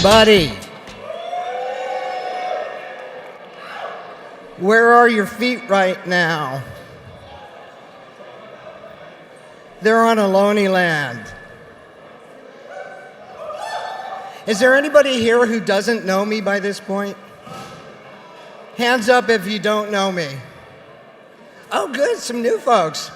Everybody, where are your feet right now? They're on Ohlone land. Is there anybody here who doesn't know me by this point? Hands up if you don't know me. Oh, good, some new folks.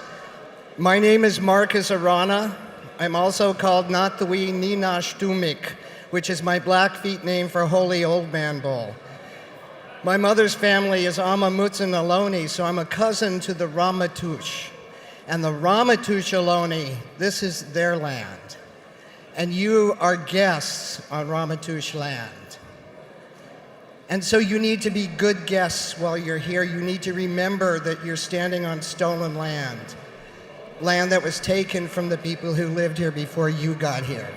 My name is Marcus Arana. I'm also called Natui Nina Stumik, which is my Blackfeet name for Holy Old Man Bull. My mother's family is Amamutsan Ohlone, so I'm a cousin to the Ramaytush. And the Ramaytush Ohlone, this is their land. And you are guests on Ramaytush land. And so you need to be good guests while you're here. You need to remember that you're standing on stolen land. land that was taken from the people who lived here before you got here.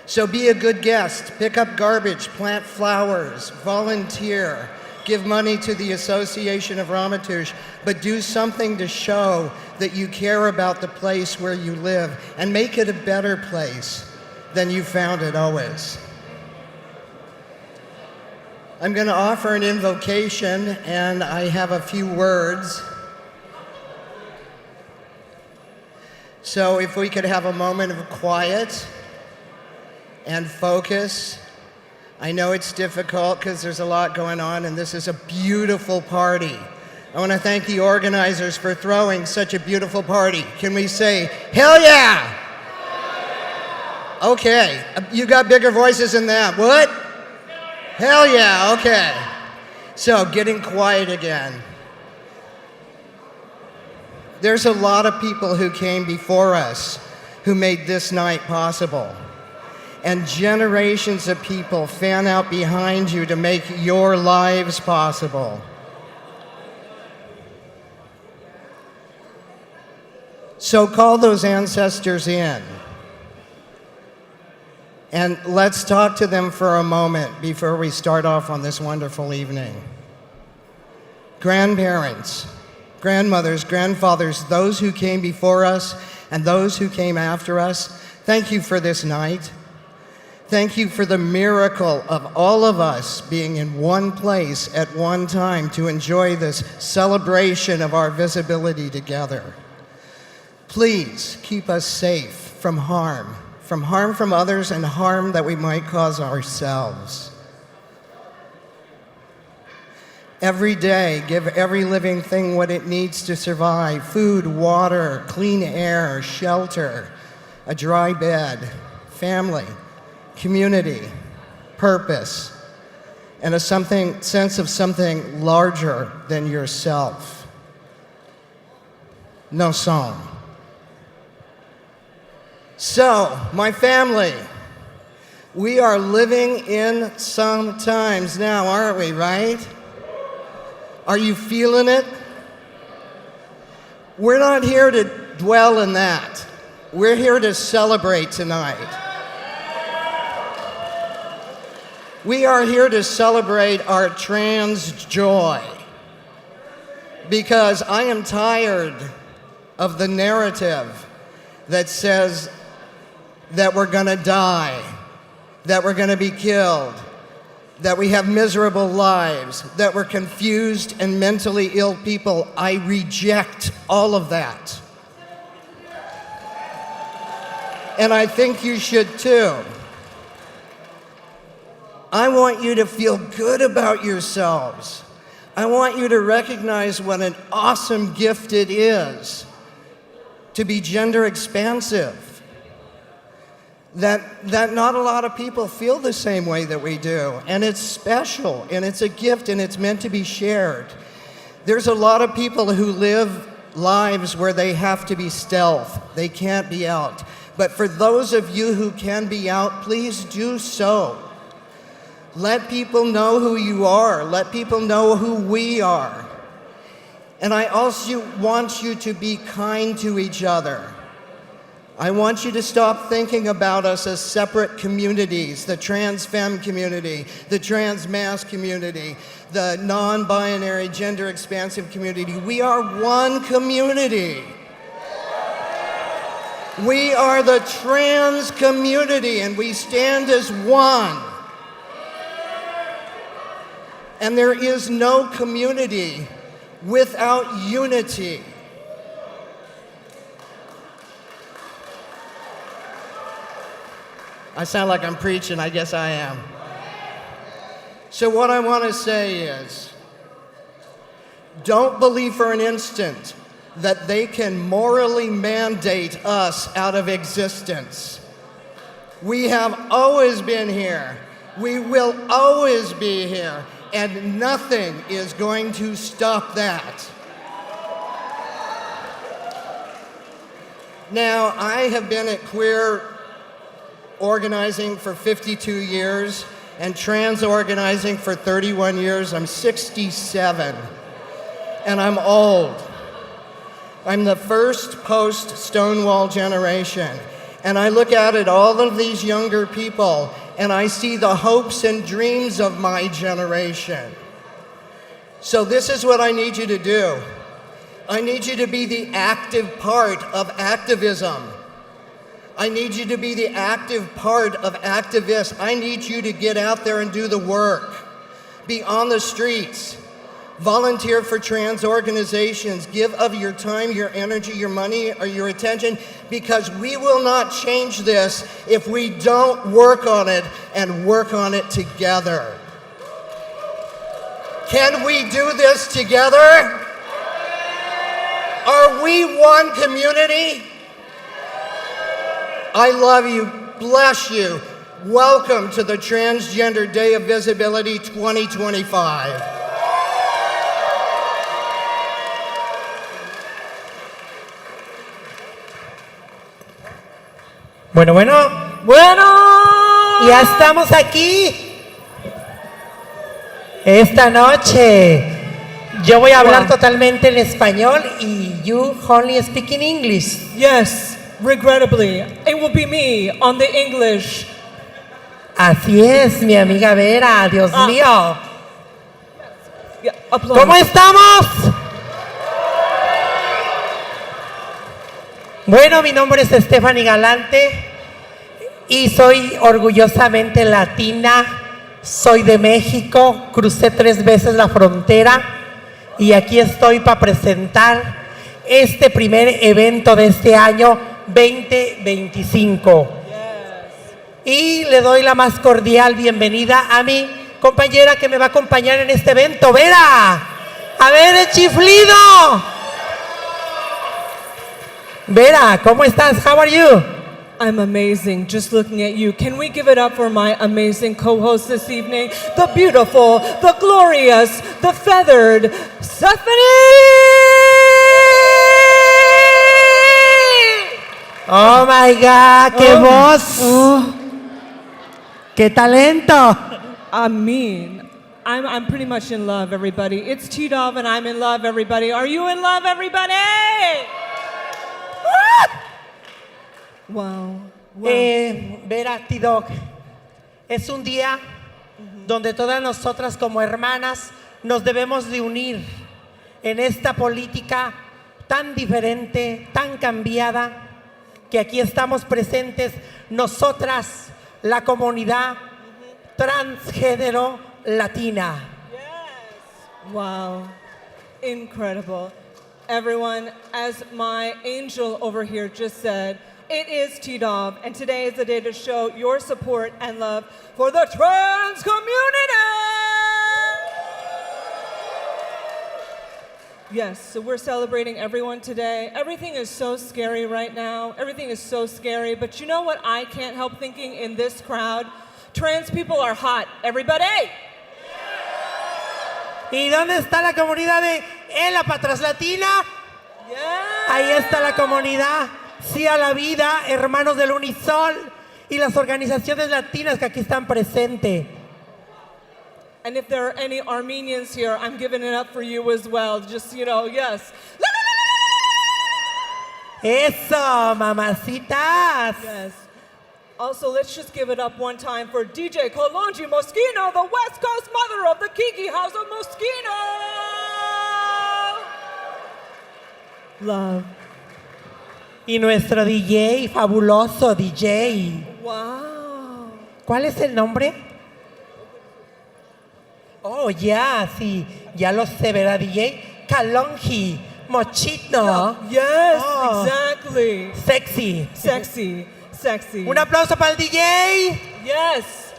So be a good guest, pick up garbage, plant flowers, volunteer, give money to the Association of Ramaytush, but do something to show that you care about the place where you live and make it a better place than you found it always. I'm going to offer an invocation, and I have a few words. So if we could have a moment of quiet and focus. I know it's difficult because there's a lot going on, and this is a beautiful party. I want to thank the organizers for throwing such a beautiful party. Can we say, hell yeah? Okay, you got bigger voices than that. What? Hell yeah, okay. So, getting quiet again. There's a lot of people who came before us who made this night possible. And generations of people fan out behind you to make your lives possible. So call those ancestors in. And let's talk to them for a moment before we start off on this wonderful evening. Grandparents, grandmothers, grandfathers, those who came before us and those who came after us, thank you for this night. Thank you for the miracle of all of us being in one place at one time to enjoy this celebration of our visibility together. Please keep us safe from harm from others and harm that we might cause ourselves. Every day, give every living thing what it needs to survive: food, water, clean air, shelter, a dry bed, family, community, purpose, and a sense of something larger than yourself. No song. So, my family, we are living in some times now, aren't we, right? Are you feeling it? We're not here to dwell in that. We're here to celebrate tonight. We are here to celebrate our trans joy, because I am tired of the narrative that says that we're gonna die, that we're gonna be killed, that we have miserable lives, that we're confused and mentally ill people. I reject all of that. And I think you should too. I want you to feel good about yourselves. I want you to recognize what an awesome gift it is to be gender expansive. That not a lot of people feel the same way that we do. And it's special, and it's a gift, and it's meant to be shared. There's a lot of people who live lives where they have to be stealth. They can't be out. But for those of you who can be out, please do so. Let people know who you are. Let people know who we are. And I also want you to be kind to each other. I want you to stop thinking about us as separate communities: the trans femme community, the trans mass community, the non-binary gender expansive community. We are one community. We are the trans community, and we stand as one. And there is no community without unity. I sound like I'm preaching. I guess I am. So what I want to say is, don't believe for an instant that they can morally mandate us out of existence. We have always been here. We will always be here. And nothing is going to stop that. Now, I have been at queer organizing for 52 years and trans organizing for 31 years. I'm 67 and I'm old. I'm the first post-Stonewall generation. And I look out at all of these younger people, and I see the hopes and dreams of my generation. So this is what I need you to do. I need you to be the active part of activism. I need you to be the active part of activists. I need you to get out there and do the work. Be on the streets. Volunteer for trans organizations. Give of your time, your energy, your money, or your attention, because we will not change this if we don't work on it and work on it together. Can we do this together? Are we one community? I love you, bless you. Welcome to the Transgender Day of Visibility 2025. Bueno, ya estamos aquí. Esta noche yo voy a hablar totalmente en español y you only speak in English. Yes, regrettably, it will be me on the English. Así es, mi amiga Vera, Dios mío. Yeah, applause. ¿Cómo estamos? Bueno, mi nombre es Stephanie Galante y soy orgullosamente latina. Soy de México, crucé 3 veces la frontera y aquí estoy para presentar este primer evento de este año 2025. Y le doy la más cordial bienvenida a mi compañera que me va a acompañar en este evento, Vera. A ver, el chiflido. Vera, ¿cómo estás? How are you? I'm amazing, just looking at you. Can we give it up for my amazing co-host this evening? The beautiful, the glorious, the feathered, Stephanie! Oh my God, qué voz. Qué talento. I mean, I'm pretty much in love, everybody. It's TDOV and I'm in love, everybody. Are you in love, everybody? Wow. Vera, TDOV, es un día donde todas nosotras como hermanas nos debemos de unir en esta política tan diferente, tan cambiada, que aquí estamos presentes nosotras, la comunidad transgénero latina. Yes. Wow. Incredible. Everyone, as my angel over here just said, it is TDOV, and today is the day to show your support and love for the trans community. Yes, so we're celebrating everyone today. Everything is so scary right now. Everything is so scary, but you know what I can't help thinking in this crowd? Trans people are hot. Everybody! ¿Y dónde está la comunidad de la Patras Latina? Yeah. Ahí está la comunidad. Sí a la vida, hermanos del Unisol y las organizaciones latinas que aquí están presentes. And if there are any Armenians here, I'm giving it up for you as well. Just, yes. Eso, mamacitas. Yes. Also, let's just give it up one time for DJ Kalonji Moschino, the West Coast mother of the Kiki House of Moschino. Love. Y nuestro DJ, fabuloso DJ. Wow. ¿Cuál es el nombre? Oh, ya, sí, ya lo sé, ¿verdad, DJ? Kalonji, Moschino. Yes, Oh. exactly. Sexy. Sexy, sexy. Un aplauso para el DJ. Yes,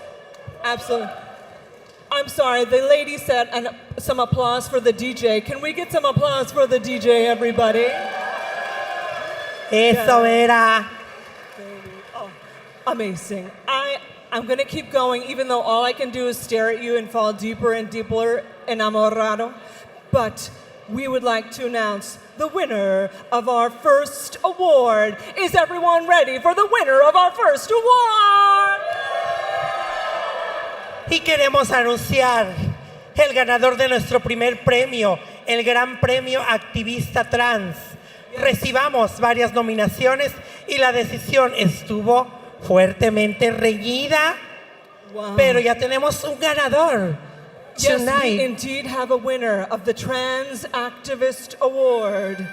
absolutely. I'm sorry, the lady said some applause for the DJ. Can we get some applause for the DJ, everybody? Eso era. Oh, amazing. I'm going to keep going, even though all I can do is stare at you and fall deeper and deeper enamorado. But we would like to announce the winner of our first award. Is everyone ready for the winner of our first award? Y queremos anunciar el ganador de nuestro primer premio, el Gran Premio Activista Trans. recibamos varias nominaciones y la decisión estuvo fuertemente reñida, Wow. pero ya tenemos un ganador. Yes, we Tonight, indeed have a winner of the Trans Activist Award.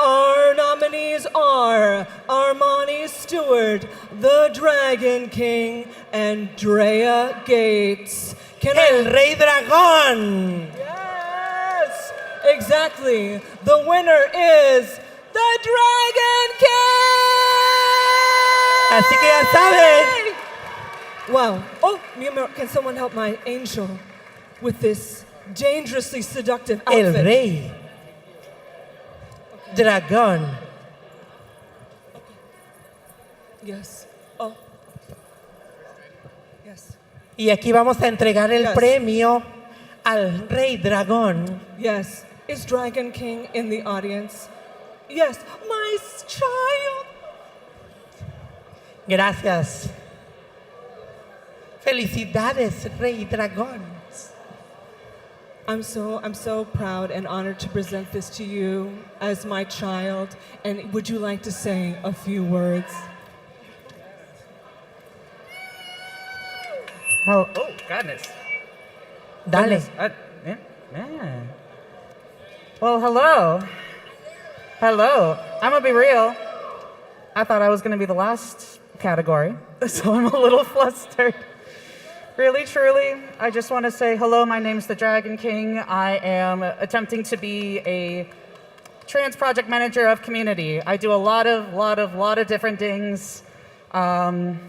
Our nominees are Armani Stewart, the Dragon King, and Drea Gates. el Rey Dragón. Yes, exactly. The winner is the Dragon King! Así que ya saben. Wow. Oh, mi amor, can someone help my angel with this dangerously seductive outfit? El Rey Dragón. Yes. Oh. Yes. Y aquí vamos a entregar el Yes. premio al Rey Dragón. Yes. Is Dragon King in the audience? Yes. My child. Gracias. Felicidades, Rey Dragón. I'm so proud and honored to present this to you as my child. And would you like to say a few words? Oh, goodness. Dale. Goodness. Yeah. Well, hello. Hello. I'm going to be real. I thought I was going to be the last category, so I'm a little flustered. Really, truly, I just want to say hello. My name's the Dragon King. I am attempting to be a trans project manager of community. I do a lot of different things. And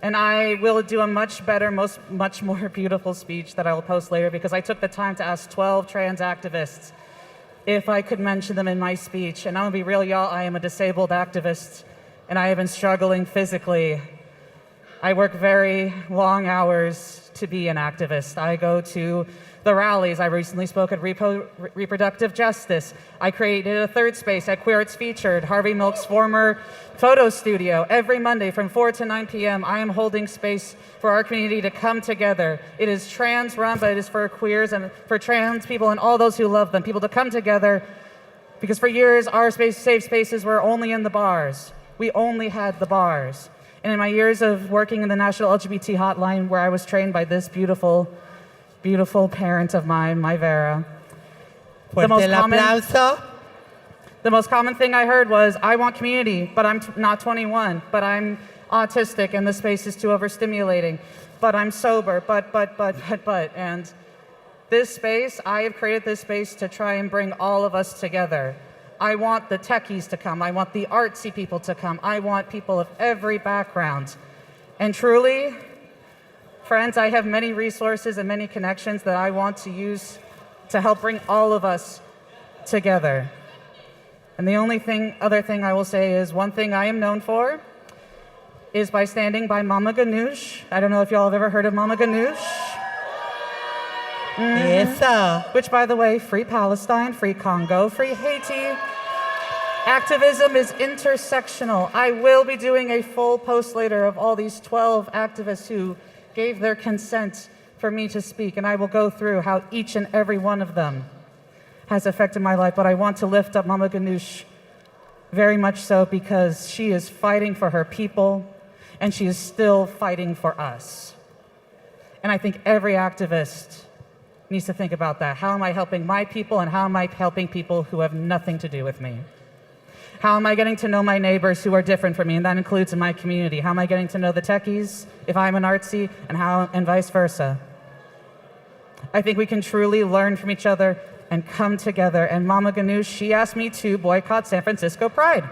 I will do a much better, much more beautiful speech that I will post later because I took the time to ask 12 trans activists if I could mention them in my speech. And I'm gonna be real, y'all, I am a disabled activist and I have been struggling physically. I work very long hours to be an activist. I go to the rallies. I recently spoke at Reproductive Justice. I created a third space at Queer Arts Featured, Harvey Milk's former photo studio. Every Monday from 4 to 9 p.m., I am holding space for our community to come together. It is trans run, but it is for queers and for trans people and all those who love them, people to come together. Because for years, our safe spaces were only in the bars. We only had the bars. And in my years of working in the National LGBT Hotline, where I was trained by this beautiful, beautiful parent of mine, my Vera, the most common thing I heard was, I want community, but I'm not 21, but I'm autistic and the space is too overstimulating, but I'm sober, but. And this space, I have created this space to try and bring all of us together. I want the techies to come. I want the artsy people to come. I want people of every background. And truly, friends, I have many resources and many connections that I want to use to help bring all of us together. And the only other thing I will say is one thing I am known for is by standing by Mama Ganoush. I don't know if y'all have ever heard of Mama Ganoush. Yes, sir. Which, by the way, free Palestine, free Congo, free Haiti. Activism is intersectional. I will be doing a full post later of all these 12 activists who gave their consent for me to speak, and I will go through how each and every one of them has affected my life. But I want to lift up Mama Ganoush very much so because she is fighting for her people, and she is still fighting for us. And I think every activist needs to think about that. How am I helping my people, and how am I helping people who have nothing to do with me? How am I getting to know my neighbors who are different from me, and that includes in my community? How am I getting to know the techies if I'm an artsy, and vice versa? I think we can truly learn from each other and come together. And Mama Ganoush, she asked me to boycott San Francisco Pride,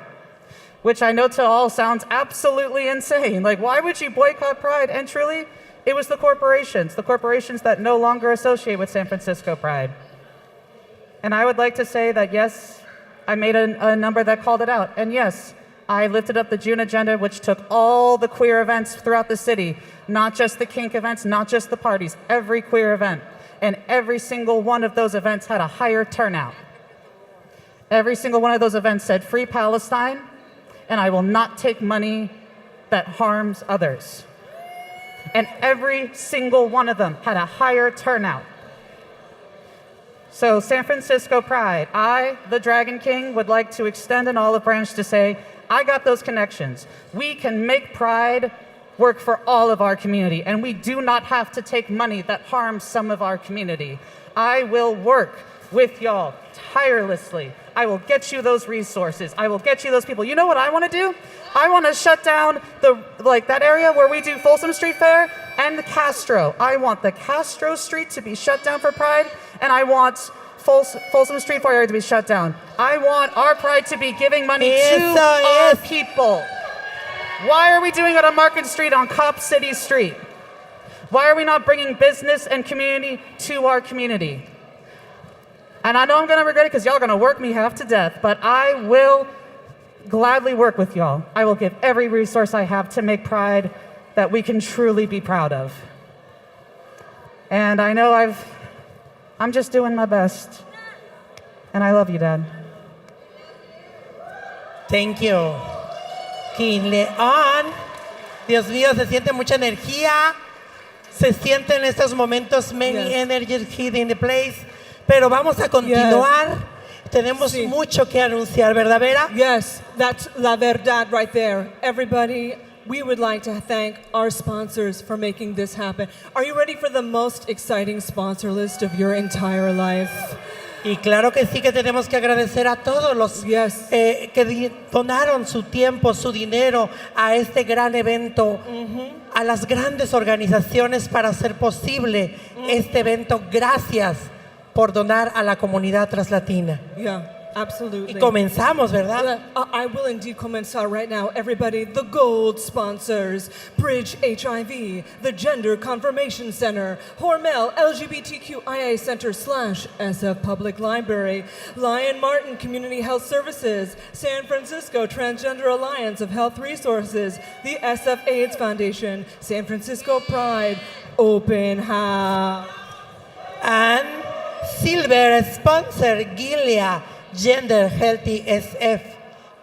which I know to all sounds absolutely insane. Like, why would you boycott Pride? And truly, it was the corporations that no longer associate with San Francisco Pride. And I would like to say that, yes, I made a number that called it out. And yes, I lifted up the June agenda, which took all the queer events throughout the city, not just the kink events, not just the parties, every queer event. And every single one of those events had a higher turnout. Every single one of those events said, free Palestine, and I will not take money that harms others. And every single one of them had a higher turnout. So San Francisco Pride, I, the Dragon King, would like to extend an olive branch to say, I got those connections. We can make Pride work for all of our community, and we do not have to take money that harms some of our community. I will work with y'all tirelessly. I will get you those resources. I will get you those people. You know what I want to do? I want to shut down that area where we do Folsom Street Fair and the Castro. I want the Castro Street to be shut down for Pride, and I want Folsom Street Fair to be shut down. I want our Pride to be giving money to our people. Why are we doing it on Market Street on Cop City Street? Why are we not bringing business and community to our community? And I know I'm going to regret it because y'all are going to work me half to death, but I will gladly work with y'all. I will give every resource I have to make Pride that we can truly be proud of. And I know I'm just doing my best. And I love you, Dad. Thank you. King León. Dios mío, se siente mucha energía. Se siente en estos momentos many energies hitting the place. Pero vamos a continuar. Tenemos mucho que anunciar, ¿verdad, Vera? Yes, that's la verdad right there. Everybody, we would like to thank our sponsors for making this happen. Are you ready for the most exciting sponsor list of your entire life? Y claro que sí, que tenemos que agradecer a todos los que donaron su tiempo, su dinero a este gran evento, a las grandes organizaciones para hacer posible este evento. Gracias por donar a la comunidad translatina. Yeah, absolutely. Y comenzamos, ¿verdad? I will indeed comenzar right now. Everybody, the gold sponsors: Bridge HIV, the Gender Confirmation Center, Hormel LGBTQIA Center / SF Public Library, Lion Martin Community Health Services, San Francisco Transgender Alliance of Health Resources, the SF AIDS Foundation, San Francisco Pride, Open House. And silver sponsor Gilead Gender Healthy SF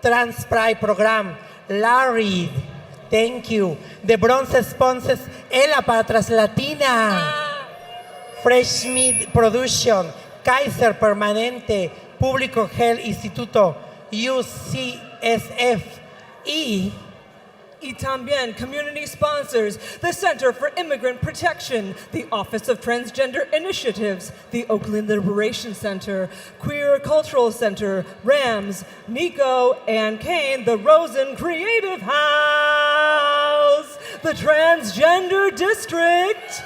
Trans Pride Program, Larry, thank you. The bronze sponsors Ela para Translatina, Fresh Meat Production, Kaiser Permanente, Público Health Instituto, UCSF Y también community sponsors, the Center for Immigrant Protection, the Office of Transgender Initiatives, the Oakland Liberation Center, Queer Cultural Center, Rams, Nico and Kane, the Rosen Creative House, the Transgender District.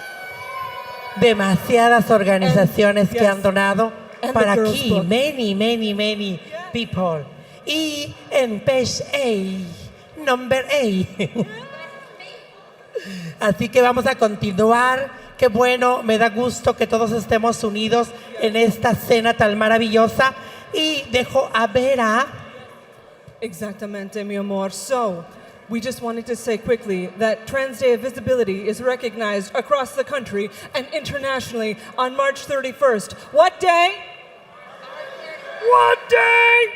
Demasiadas organizaciones que han donado para Girls aquí. Book. Many people. Y en page A. Number 8. Así que vamos a continuar. Qué bueno, me da gusto que todos estemos unidos en esta cena tan maravillosa. Y dejo a Vera. Exactamente, mi amor. So, we just wanted to say quickly that Trans Day of Visibility is recognized across the country and internationally on March 31st. What day? What day?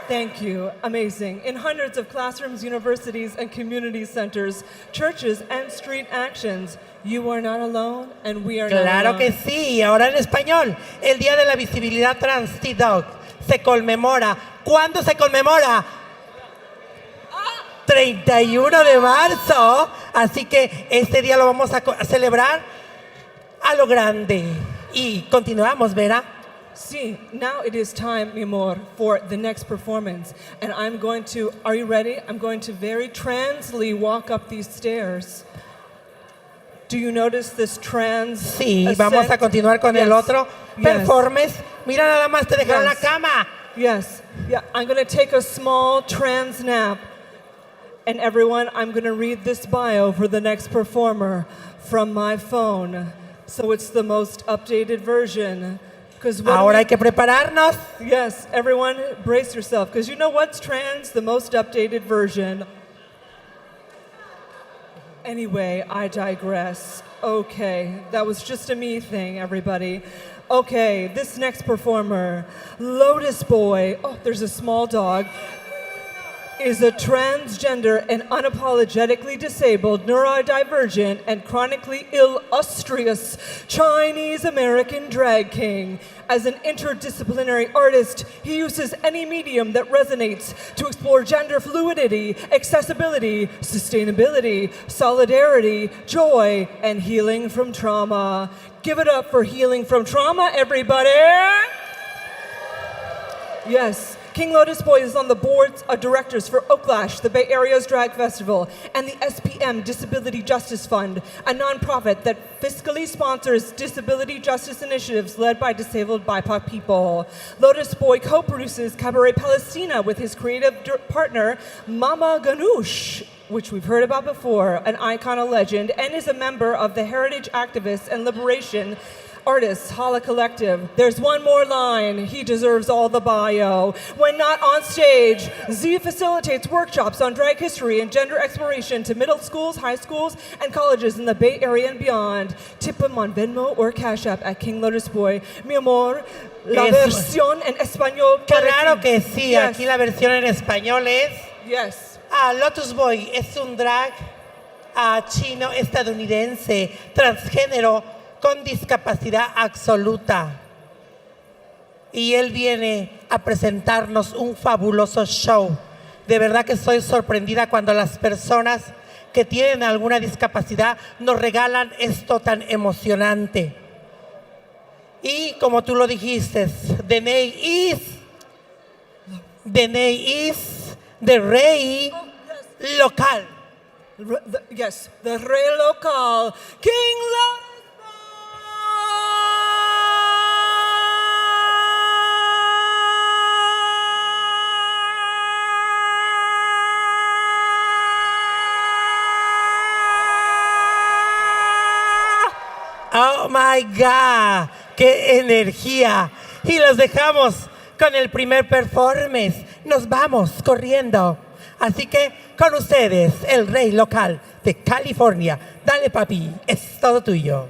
Thank you. Amazing. In hundreds of classrooms, universities, and community centers, churches, and street actions, you are not alone, and we are not Claro alone. que sí. Ahora en español. El Día de la Visibilidad Trans TDOV se conmemora. ¿Cuándo se conmemora? 31 de marzo. Así que este día lo vamos a celebrar a lo grande. Y continuamos, Vera. See, now it is time, mi amor, for the next performance. And I'm going to, are you ready? I'm going to very transly walk up these stairs. Do you notice this trans Sí, ascent? vamos a continuar con el otro performance. Mira, nada más te dejaron la cama. Yes. Yeah, I'm going to take a small trans nap. And everyone, I'm going to read this bio for the next performer from my phone. So it's the most updated version. Ahora hay que prepararnos. Yes, everyone, brace yourself, because you know what's trans? The most updated version. Anyway, I digress. Okay, that was just a me thing, everybody. Okay, this next performer, Lotus Boy. Oh, there's a small dog. is a transgender and unapologetically disabled, neurodivergent, and chronically illustrious Chinese American drag king. As an interdisciplinary artist, he uses any medium that resonates to explore gender fluidity, accessibility, sustainability, solidarity, joy, and healing from trauma. Give it up for Healing from Trauma, everybody! Yes, King Lotus Boy is on the boards of directors for Oaklash, the Bay Area's drag festival, and the SPM Disability Justice Fund, a nonprofit that fiscally sponsors disability justice initiatives led by disabled BIPOC people. Lotus Boy co-produces Cabaret Palestina with his creative partner, Mama Ganoush, which we've heard about before, an icon, a legend, and is a member of the Heritage Activists and Liberation Artists Hala Collective. There's one more line. He deserves all the bio. When not on stage, Z facilitates workshops on drag history and gender exploration to middle schools, high schools, and colleges in the Bay Area and beyond. Tip him on Venmo or Cash App at King Lotus Boy. Mi amor, la versión en español. Claro que sí, Yes. aquí la versión en español es... Yes. Lotus Boy es un drag chino estadounidense, transgénero, con discapacidad absoluta. Y él viene a presentarnos un fabuloso show. De verdad que estoy sorprendida cuando las personas que tienen alguna discapacidad nos regalan esto tan emocionante. Y como tú lo dijiste, the name is the rey local. Yes, the rey local, King Lotus. Oh my God, qué energía. Y los dejamos con el primer performance. Nos vamos corriendo. Así que con ustedes, el rey local de California. Dale, papi, es todo tuyo.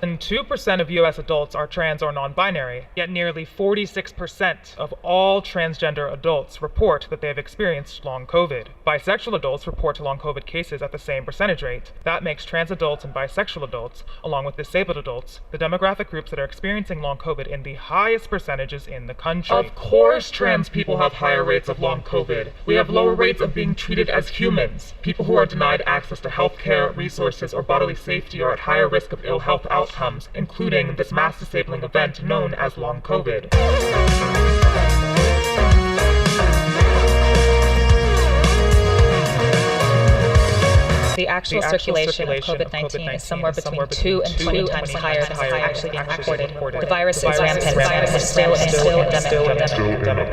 And 2% of U.S. adults are trans or non-binary, yet nearly 46% of all transgender adults report that they have experienced long COVID. Bisexual adults report long COVID cases at the same percentage rate. That makes trans adults and bisexual adults, along with disabled adults, the demographic groups that are experiencing long COVID in the highest percentages in the country. Of course, trans people have higher rates of long COVID. We have lower rates of being treated as humans. People who are denied access to healthcare, resources, or bodily safety are at higher risk of ill health outcomes, including this mass disabling event known as long COVID. The actual circulation of COVID-19 is somewhere between 2 and 20 times higher than is actually being reported. The virus is rampant. The virus is still endemic.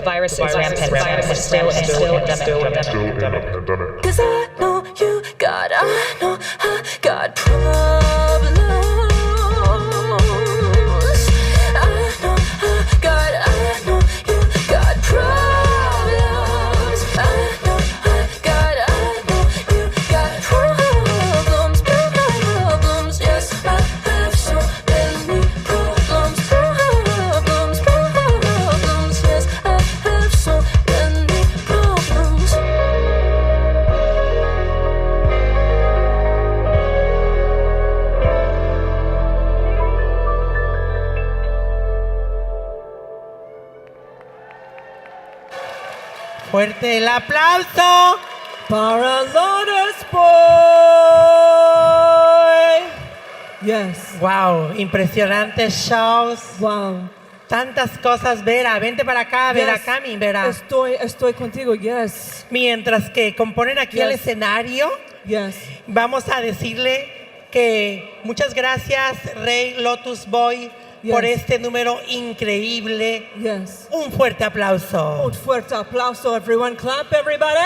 Virus is rampant. The virus is still endemic. 'Cause I know you got, I know I got problems. I know you got problems. I know you got problems. Problems, yes, I have so many problems. Problems, yes, I have so many problems. Fuerte el aplauso. Para Lotus Boy. Yes. Wow, impresionantes shows. Wow. Tantas cosas, Vera. Vente para acá, Vera, Yes. Cami, Vera. Estoy contigo. Yes. Mientras que componen aquí el Yes. escenario, Yes. vamos a decirle que muchas gracias, Rey Lotus Boy, por Yes. este número increíble. Yes. Un fuerte aplauso. Un fuerte aplauso, everyone. Clap, everybody.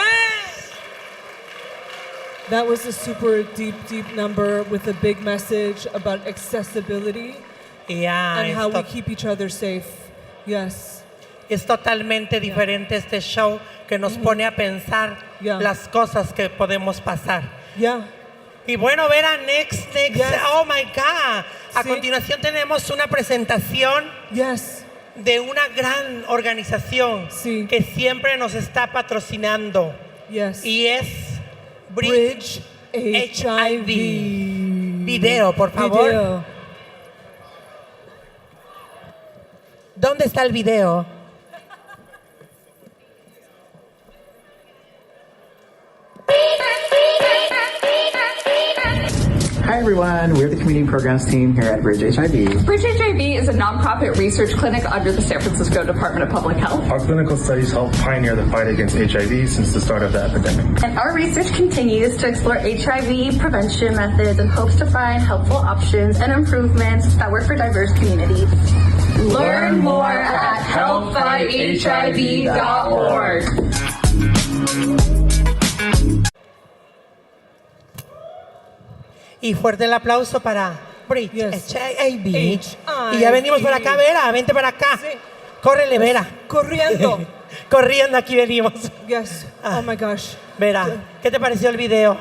That was a super deep number with a big message about accessibility Ya, and how we esto- keep each other safe. Yes. es totalmente diferente este show que nos pone a pensar Yeah. las cosas que podemos pasar. Yeah. Y bueno, Vera, next. Yes. Oh my God. A Sí. continuación tenemos una presentación Yes. de una gran organización Sí. que siempre nos está patrocinando Yes. y es Bridge HIV. Video, por favor. Video. ¿Dónde está el video? Hi everyone, we're the Community Programs team here at Bridge HIV. Bridge HIV is a nonprofit research clinic under the San Francisco Department of Public Health. Our clinical studies helped pioneer the fight against HIV since the start of the epidemic. And our research continues to explore HIV prevention methods and hopes to find helpful options and improvements that work for diverse communities. Learn more at helpfighthiv.org. Y fuerte el aplauso para Bridge Yes. HIV. HIV. Y ya venimos para acá, Vera, vente para acá. Sí. Córrele, Vera. Corriendo. Corriendo aquí venimos. Yes. Oh my gosh. Vera, ¿qué te pareció el video?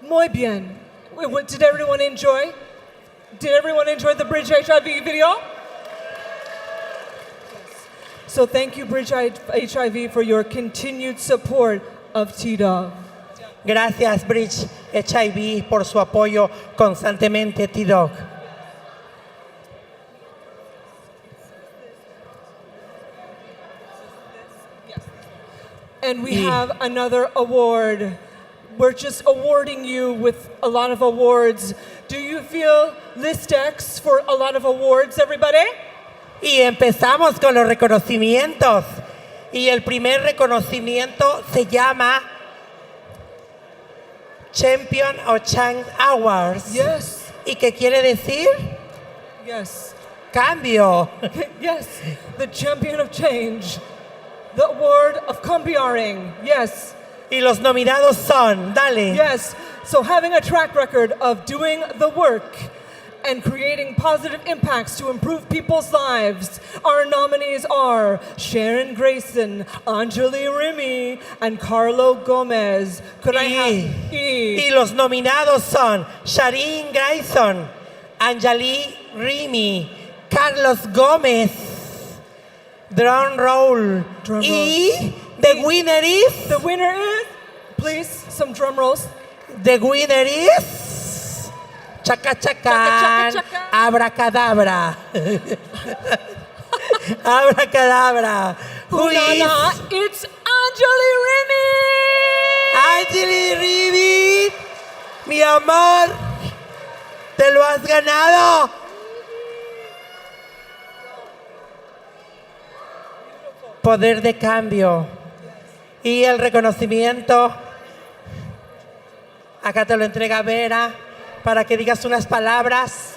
Muy bien. Wait, what, did everyone enjoy? Did everyone enjoy the Bridge HIV video? So thank you, Bridge HIV, for your continued support of TDOV. Gracias, Bridge HIV, por su apoyo constantemente, TDOV. And we have another award. we're just awarding you with a lot of awards. Do you feel listex for a lot of awards, everybody? Y empezamos con los reconocimientos. Y el primer reconocimiento se llama Champion of Change Awards. Yes. ¿Y qué quiere decir? Yes. Cambio. Yes. The champion of change. The award of cambiaring. Yes. Y los nominados son, dale. Yes. So having a track record of doing the work and creating positive impacts to improve people's lives. Our nominees are Sharon Grayson, Anjali Rimi, and Carlo Gomez. Could I have Y los nominados son Sharon Grayson, Anjali Rimi, Carlos Gómez. Drum roll. Drum y the winner is. The winner is, please, some drum rolls. The winner is. Chaca chaca. Abracadabra. Abracadabra. Who is? It's Anjali Rimi. Anjali Rimi, mi amor, te lo has ganado. Poder de cambio. Y el reconocimiento, acá te lo entrega Vera, para que digas unas palabras.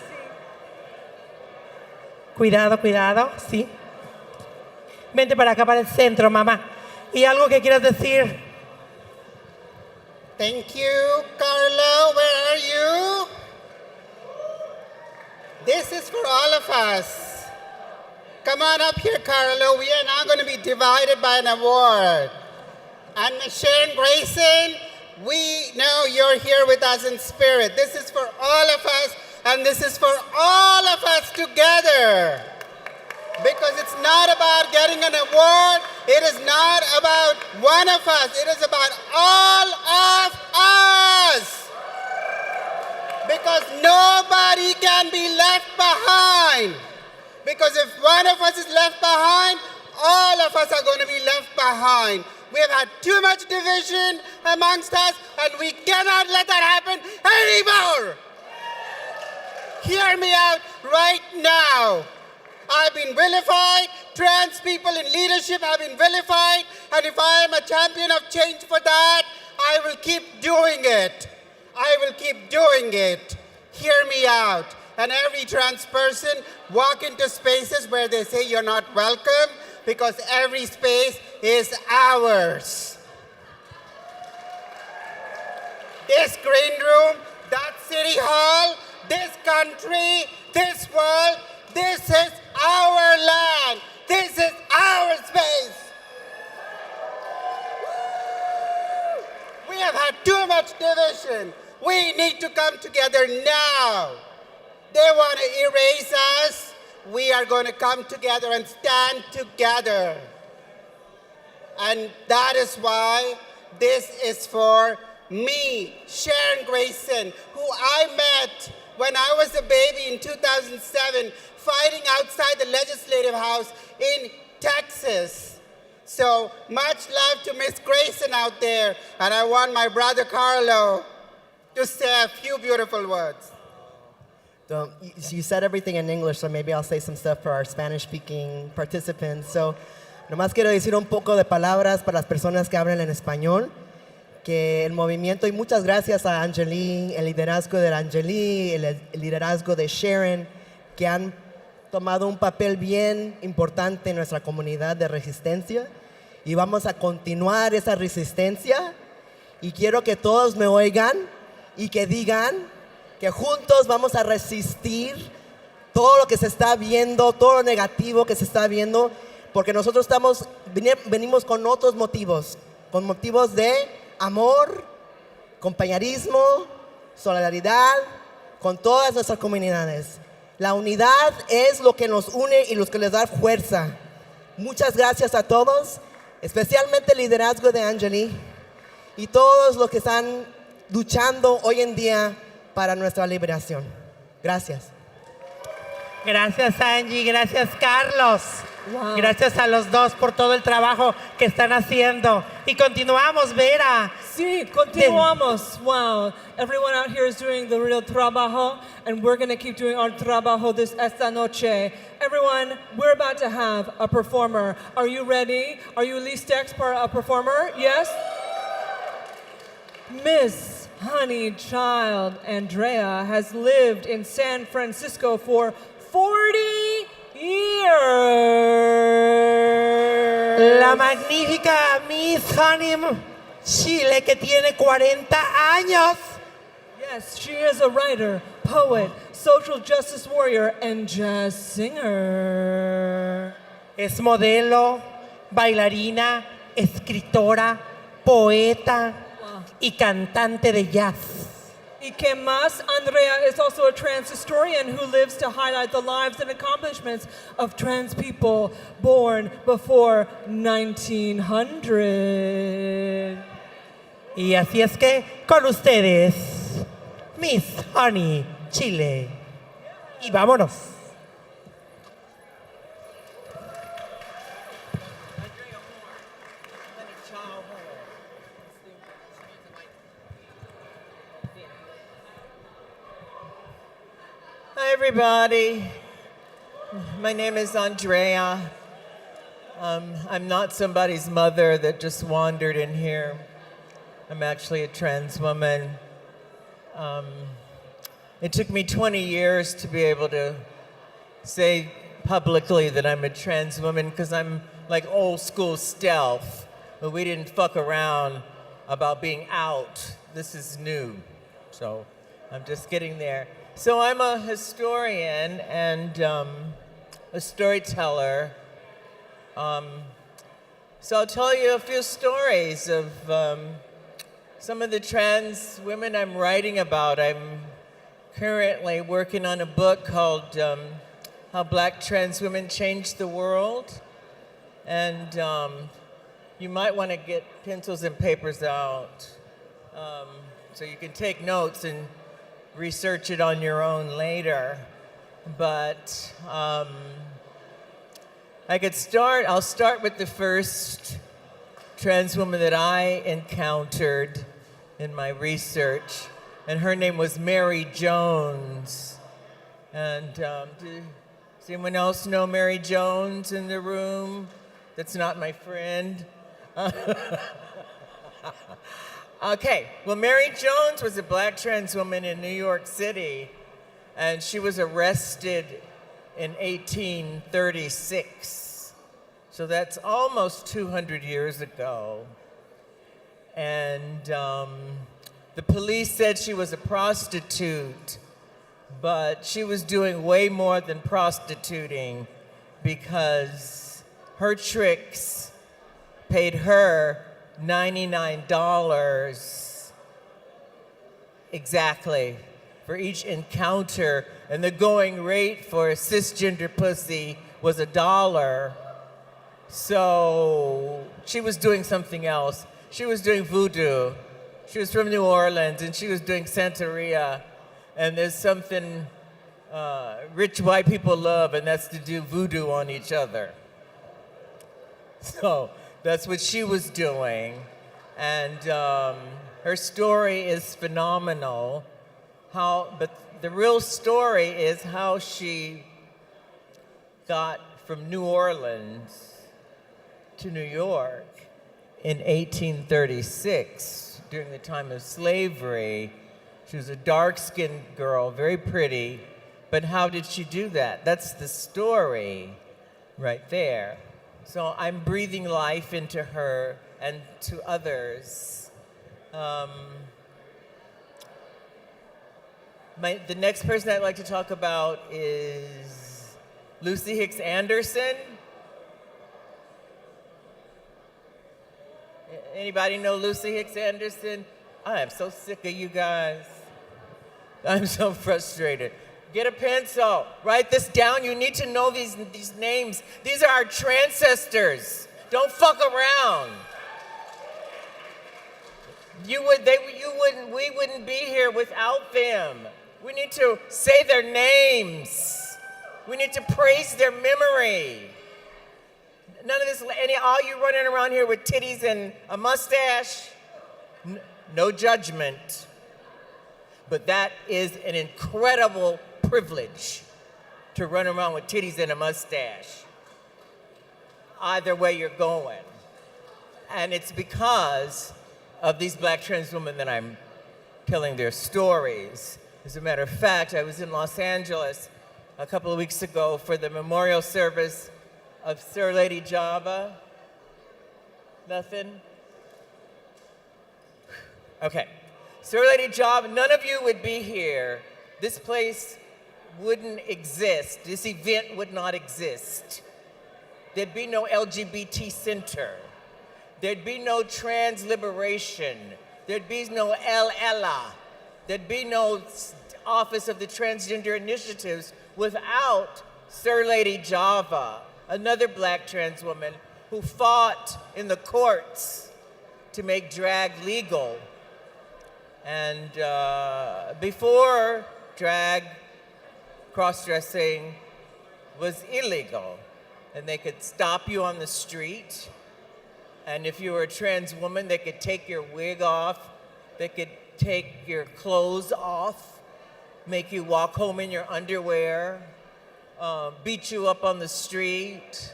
Cuidado, cuidado, sí. Vente para acá, para el centro, mamá. Y algo que quieras decir. Thank you, Carlo. Where are you? This is for all of us. Come on up here, Carlo. We are now going to be divided by an award. And Ms. Sharon Grayson, we know you're here with us in spirit. This is for all of us, and this is for all of us together. Because it's not about getting an award. It is not about one of us. It is about all of us. Because nobody can be left behind. Because if one of us is left behind, all of us are going to be left behind. We have had too much division amongst us, and we cannot let that happen anymore. Hear me out right now. I've been vilified. Trans people in leadership have been vilified. And if I am a champion of change for that, I will keep doing it. I will keep doing it. Hear me out. And every trans person walk into spaces where they say you're not welcome, because every space is ours. This green room, that city hall, this country, this world, this is our land. This is our space. We have had too much division. We need to come together now. They want to erase us. We are going to come together and stand together. And that is why this is for me, Sharon Grayson, who I met when I was a baby in 2007, fighting outside the Legislative House in Texas. So much love to Miss Grayson out there. And I want my brother Carlo to say a few beautiful words. You said everything in English, so maybe I'll say some stuff for our Spanish-speaking participants. So, nomás quiero decir un poco de palabras para las personas que hablan en español, que el movimiento, y muchas gracias a Anjali, el liderazgo de Anjali, el liderazgo de Sharon, que han tomado un papel bien importante en nuestra comunidad de resistencia, y vamos a continuar esa resistencia, y quiero que todos me oigan y que digan que juntos vamos a resistir todo lo que se está viendo, todo lo negativo que se está viendo, porque nosotros venimos con otros motivos, con motivos de amor, compañerismo, solidaridad, con todas nuestras comunidades. La unidad es lo que nos une y lo que les da fuerza. Muchas gracias a todos, especialmente el liderazgo de Anjali y todos los que están luchando hoy en día para nuestra liberación. Gracias. Gracias, Angie. Gracias, Carlos. Wow. Gracias a los dos por todo el trabajo que están haciendo. Y continuamos, Vera. Sí. Sí, continuamos. Wow. Everyone out here is doing the real trabajo, and we're going to keep doing our trabajo esta noche. Everyone, we're about to have a performer. Are you ready? Are you listos para a performer? Yes? Miss Honey Child Andrea has lived in San Francisco for 40 years. La magnífica Miss Honey Chile, que tiene 40 años. Yes, she is a writer, poet, social justice warrior, and jazz singer. Es modelo, bailarina, escritora, poeta y cantante de jazz. ¿Y qué más? Andrea is also a trans historian who lives to highlight the lives and accomplishments of trans people born before 1900. Y así es que con ustedes, Miss Honey Chile. Y vámonos. Hi, everybody. My name is Andrea. I'm not somebody's mother that just wandered in here. I'm actually a trans woman. It took me 20 years to be able to say publicly that I'm a trans woman because I'm like old school stealth, but we didn't fuck around about being out. This is new, so I'm just getting there. So I'm a historian and a storyteller. So I'll tell you a few stories of some of the trans women I'm writing about. I'm currently working on a book called How Black Trans Women Changed the World. And you might want to get pencils and papers out so you can take notes and research it on your own later. But I'll start with the first trans woman that I encountered in my research, and her name was Mary Jones. And does anyone else know Mary Jones in the room that's not my friend? Okay, well, Mary Jones was a black trans woman in New York City, and she was arrested in 1836. So that's almost 200 years ago. And the police said she was a prostitute, but she was doing way more than prostituting because her tricks paid her $99 exactly for each encounter, and the going rate for a cisgender pussy was $1. So she was doing something else. She was doing voodoo. She was from New Orleans, and she was doing Santeria. And there's something rich white people love, and that's to do voodoo on each other. So that's what she was doing. And her story is phenomenal. But the real story is how she got from New Orleans to New York in 1836 during the time of slavery. She was a dark-skinned girl, very pretty, but how did she do that? That's the story right there. So I'm breathing life into her and to others. The next person I'd like to talk about is Lucy Hicks Anderson. Anybody know Lucy Hicks Anderson? I am so sick of you guys. I'm so frustrated. Get a pencil, write this down. You need to know these names. These are our transcestors. Don't fuck around. We wouldn't be here without them. We need to say their names. We need to praise their memory. None of this, all you running around here with titties and a mustache, No judgment, but that is an incredible privilege to run around with titties and a mustache. Either way you're going. And it's because of these black trans women that I'm telling their stories. As a matter of fact, I was in Los Angeles a couple of weeks ago for the memorial service of Sir Lady Java. Nothing? Okay. Sir Lady Java, none of you would be here. This place wouldn't exist. This event would not exist. There'd be no LGBT center. There'd be no trans liberation. There'd be no LLA. There'd be no Office of the Transgender Initiatives without Sir Lady Java, another black trans woman who fought in the courts to make drag legal. And before drag, cross-dressing was illegal. And they could stop you on the street. And if you were a trans woman, they could take your wig off. They could take your clothes off, make you walk home in your underwear, beat you up on the street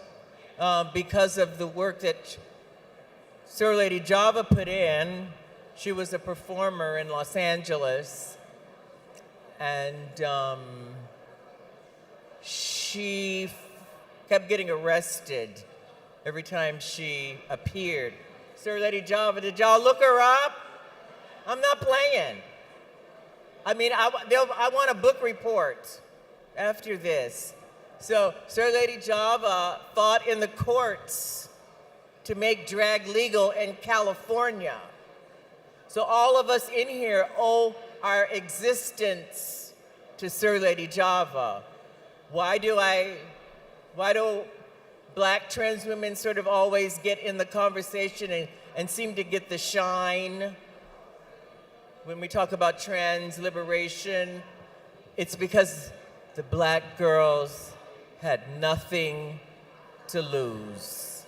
because of the work that Sir Lady Java put in. She was a performer in Los Angeles, and she kept getting arrested every time she appeared. Sir Lady Java, did y'all look her up? I'm not playing. I mean, I want a book report after this. So Sir Lady Java fought in the courts to make drag legal in California. So all of us in here owe our existence to Sir Lady Java. Why do black trans women sort of always get in the conversation and seem to get the shine when we talk about trans liberation? It's because the black girls had nothing to lose.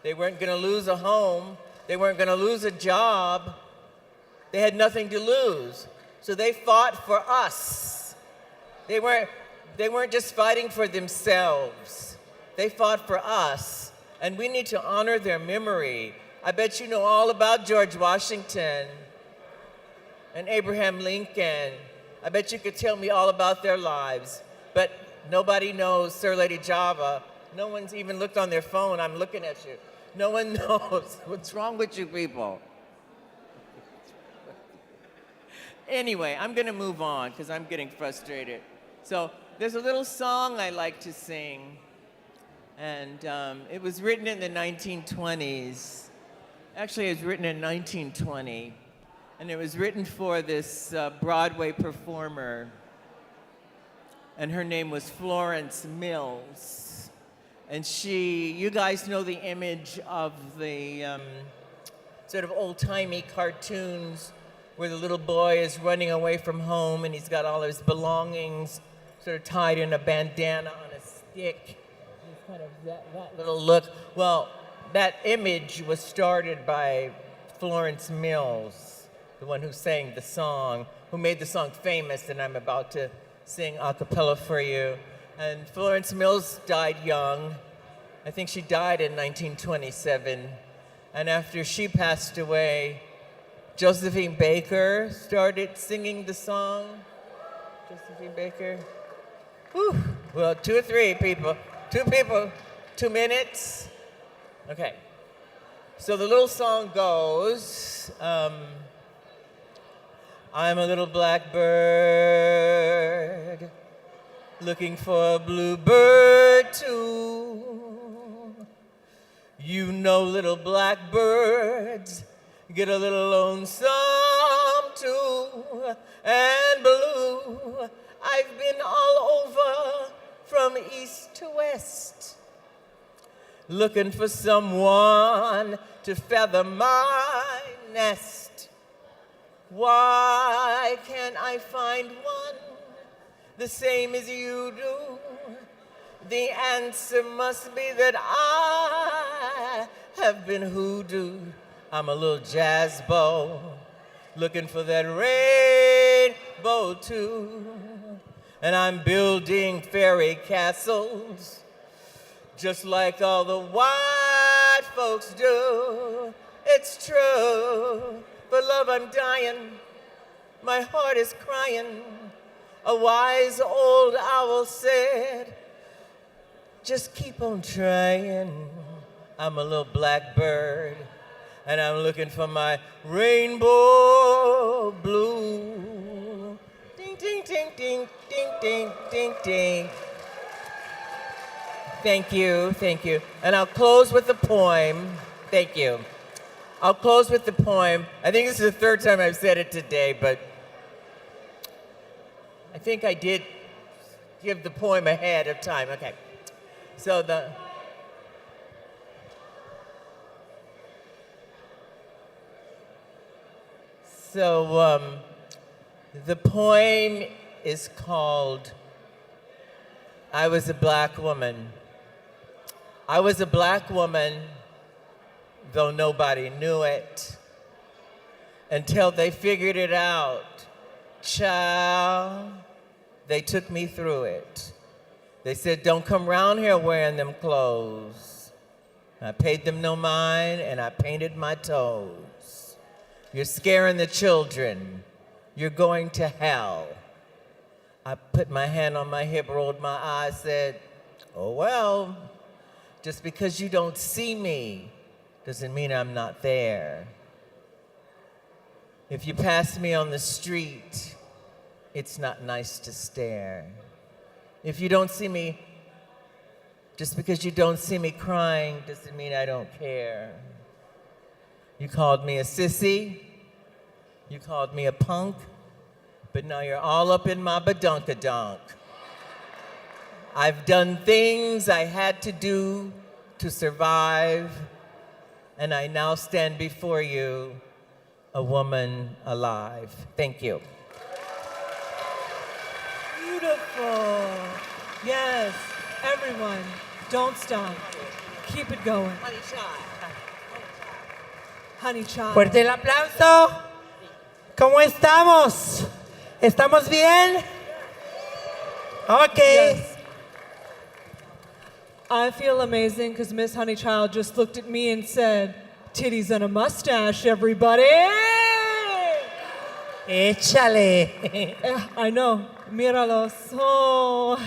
They weren't going to lose a home. They weren't going to lose a job. They had nothing to lose. So they fought for us. They weren't just fighting for themselves. They fought for us. And we need to honor their memory. I bet you know all about George Washington and Abraham Lincoln. I bet you could tell me all about their lives. But nobody knows Sir Lady Java. No one's even looked on their phone. I'm looking at you. No one knows. What's wrong with you people? Anyway, I'm going to move on because I'm getting frustrated. So there's a little song I like to sing. And it was written in the 1920s. Actually, it was written in 1920. And it was written for this Broadway performer. And her name was Florence Mills. And you guys know the image of the sort of old-timey cartoons where the little boy is running away from home and he's got all his belongings sort of tied in a bandana on a stick. It's kind of that little look. Well, that image was started by Florence Mills, the one who sang the song, who made the song famous, and I'm about to sing a cappella for you. And Florence Mills died young. I think she died in 1927. And after she passed away, Josephine Baker started singing the song. Josephine Baker. Whew. Well, 2 or 3 people. 2 people, 2 minutes. Okay. So the little song goes, I'm a little blackbird looking for a bluebird too. You know little blackbirds get a little lonesome too and blue. I've been all over from east to west looking for someone to feather my nest. Why can't I find one the same as you do? The answer must be that I have been hoodooed. I'm a little jazz bow, looking for that rainbow too. And I'm building fairy castles, just like all the white folks do. It's true, for love I'm dying, my heart is crying. A wise old owl said, just keep on trying. I'm a little blackbird, and I'm looking for my rainbow blue. Ding, ding, ding, ding, ding, ding, ding, ding. Thank you, thank you. And I'll close with a poem. Thank you. I'll close with the poem. I think this is the third time I've said it today, but I think I did give the poem ahead of time. Okay. So the poem is called I Was a Black Woman. I was a black woman, though nobody knew it, until they figured it out. Child, they took me through it. They said, don't come around here wearing them clothes. I paid them no mind, and I painted my toes. You're scaring the children. You're going to hell. I put my hand on my hip, rolled my eyes, said, oh well, just because you don't see me doesn't mean I'm not there. If you pass me on the street, it's not nice to stare. If you don't see me, just because you don't see me crying doesn't mean I don't care. You called me a sissy, you called me a punk, but now you're all up in my badunkadunk. I've done things I had to do to survive, and I now stand before you, a woman alive. Thank you. Beautiful. Yes, everyone, don't stop. Keep it going. Honey child. Fuerte el aplauso. ¿Cómo estamos? ¿Estamos bien? Ok. Yes. I feel amazing because Miss Honeychild just looked at me and said, titties and a mustache, everybody. Échale. I know. Míralos. Oh.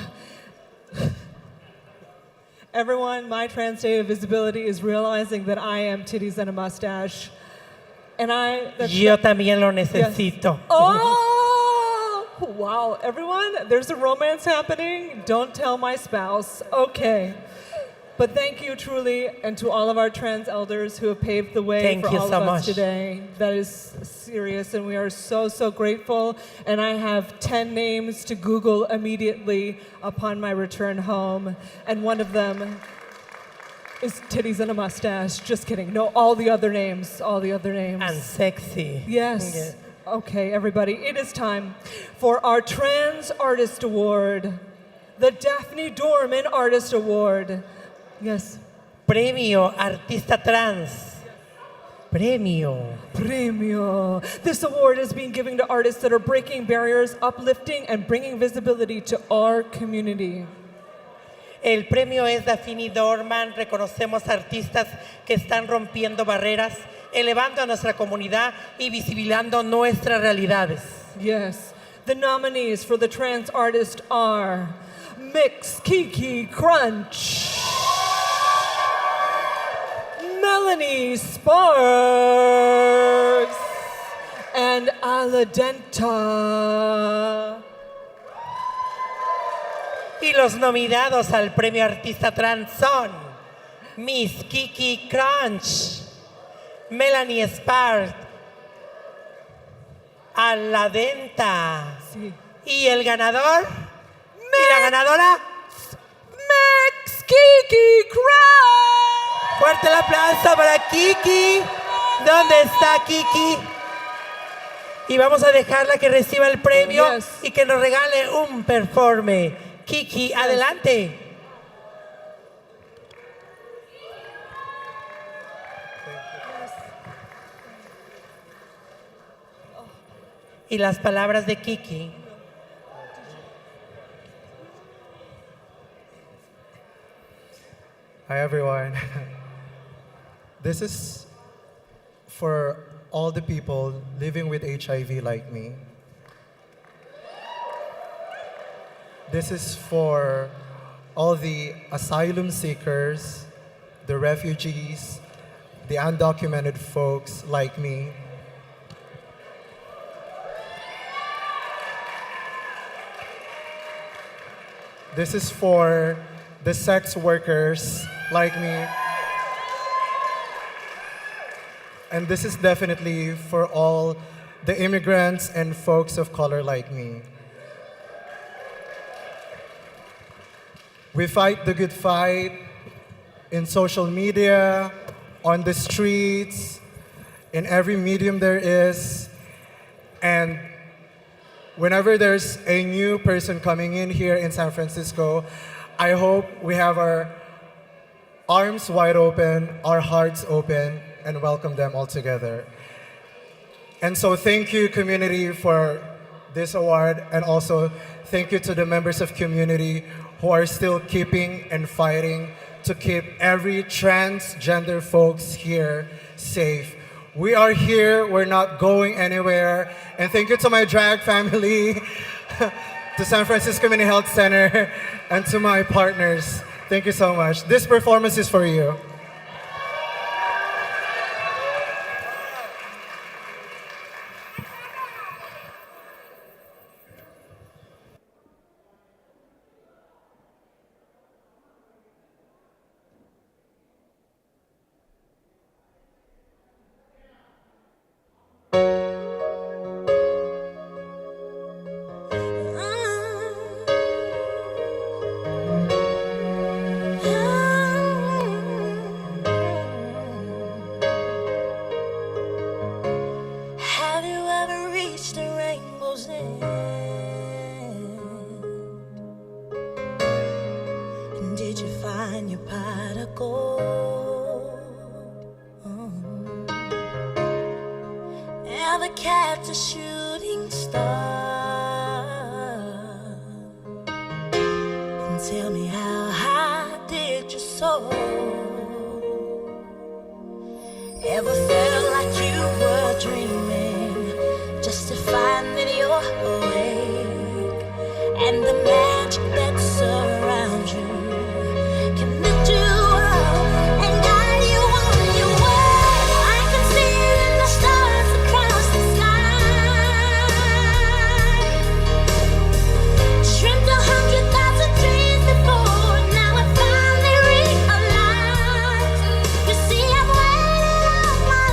Everyone, my Trans Day of Visibility is realizing that I am titties and a mustache. And Yo también lo necesito. Yes. Oh! Wow. Everyone, there's a romance happening. Don't tell my spouse. Okay. But thank you truly, and to all of our trans elders who have paved the way for all of us today. That is serious, and we are so, so grateful. And I have 10 names to Google immediately upon my return home. And one of them is titties and a mustache. Just kidding. No, all the other names. All the other names. And sexy. Yes. Yeah. Okay, everybody. It is time for our Trans Artist Award. The Daphne Dorman Artist Award. Yes. Premio Artista Trans. Premio. Premio. This award is being given to artists that are breaking barriers, uplifting, and bringing visibility to our community. El premio es Daphne Dorman. Reconocemos artistas que están rompiendo barreras, elevando a nuestra comunidad y visibilizando nuestras realidades. Yes. The nominees for the trans artist are Mix Kiki Crunch, Melanie Sparks, and Aladenta. Y los nominados al Premio Artista Trans son Miss Kiki Crunch, Melanie Sparks, Aladenta. Sí. Y el ganador, y la ganadora, Mix Kiki Crunch. Fuerte el aplauso para Kiki. ¿Dónde está Kiki? Y vamos a dejarla que reciba el premio y que nos regale un performe. Kiki, adelante. Y las palabras de Kiki. Hi everyone. This is for all the people living with HIV like me. This is for all the asylum seekers, the refugees, the undocumented folks like me. This is for the sex workers like me. And this is definitely for all the immigrants and folks of color like me. We fight the good fight in social media, on the streets, in every medium there is. And whenever there's a new person coming in here in San Francisco, I hope we have our arms wide open, our hearts open, and welcome them all together. And so thank you, community, for this award, and also thank you to the members of community who are still keeping and fighting to keep every transgender folks here safe. We are here, we're not going anywhere. And thank you to my drag family, to San Francisco Community Health Center, and to my partners. Thank you so much. This performance is for you. Have you ever reached a rainbow's end? And did you find your pot of gold? Ever catch a shooting star? And tell me, how high did you soar? Ever felt like you were dreaming, just to find that you're awake, and the magic that surrounds you can lift you up and guide you on your way? I can see it in the stars across the sky. Dreamt 100,000 dreams before, now I finally realized. You see, I've waited all my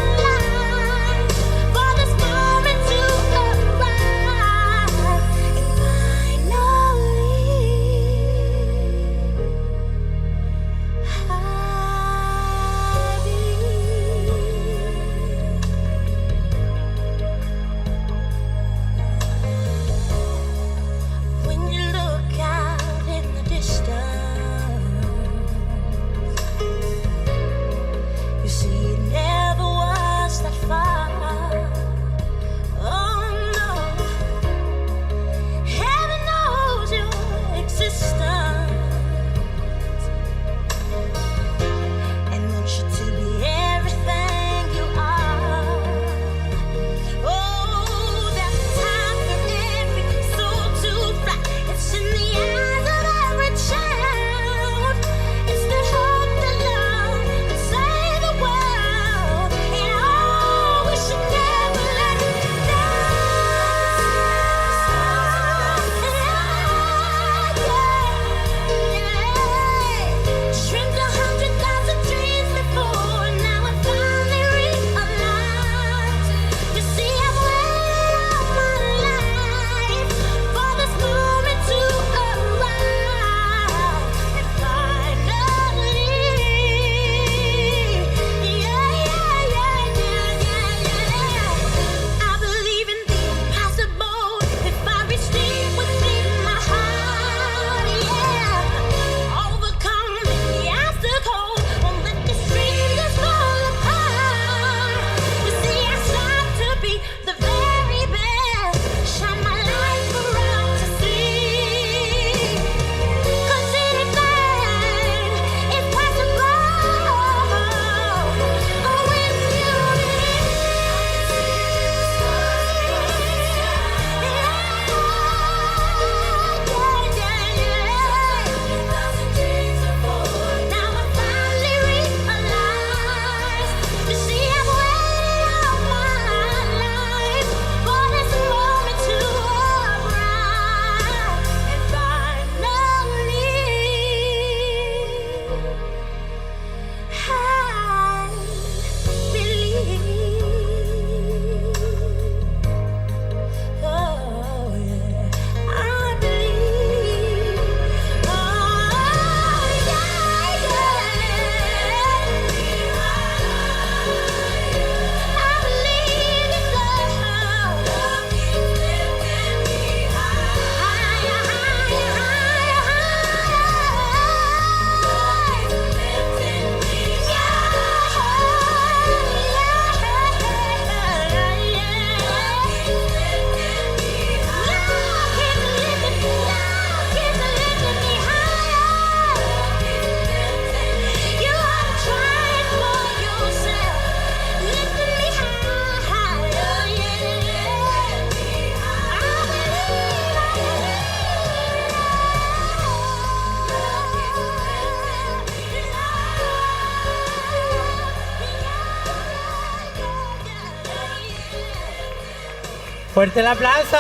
Fuerte el aplauso.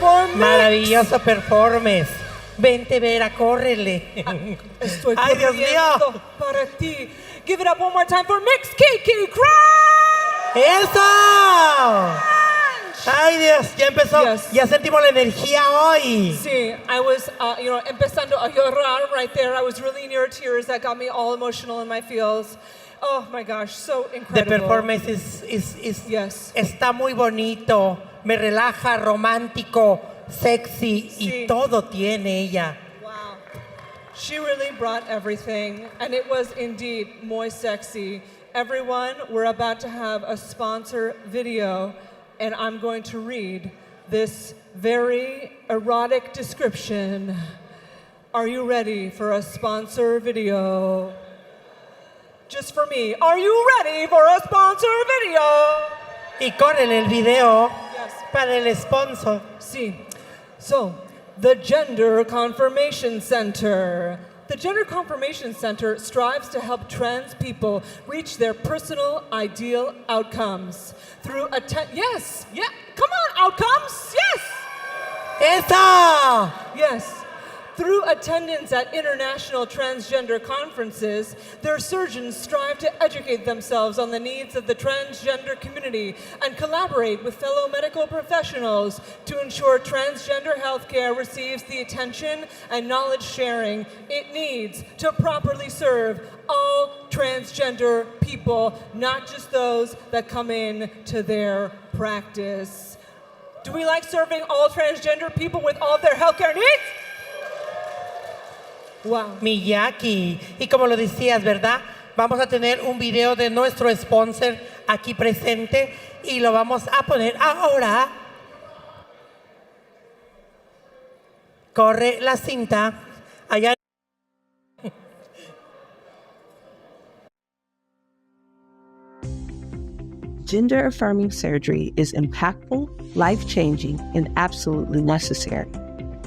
For mix. Maravilloso performance. Vente, Vera, córrele. Estoy Ay, Dios mío. corriendo para ti. Give it up one more time for Mix Kiki Crunch. ¡Eso! Ay, Dios, ya empezó. Yes. Ya sentimos la energía hoy. Sí, I was, empezando a llorar right there. I was really near tears. That got me all emotional in my feels. Oh my gosh, so The incredible. performance Yes. está muy bonito, me relaja, romántico, sexy y todo tiene ella. Wow. She really brought everything, and it was indeed muy sexy. Everyone, we're about to have a sponsor video, and I'm going to read this very erotic description. Are you ready for a sponsor video? Just for me. Are you ready for a sponsor video? Y córrele el video Yes. para el sponsor. Sí. So, the Gender Confirmation Center. The Gender Confirmation Center strives to help trans people reach their personal ideal outcomes through yes, yeah, come on, outcomes, yes. ¡Eso! Yes. Through attendance at international transgender conferences, their surgeons strive to educate themselves on the needs of the transgender community and collaborate with fellow medical professionals to ensure transgender healthcare receives the attention and knowledge sharing it needs to properly serve all transgender people, not just those that come in to their practice. Do we like serving all transgender people with all of their healthcare needs? Wow. Miyaki. Y como lo decías, ¿verdad? Vamos a tener un video de nuestro sponsor aquí presente y lo vamos a poner ahora. Corre la cinta. Allá. Gender affirming surgery is impactful, life-changing, and absolutely necessary.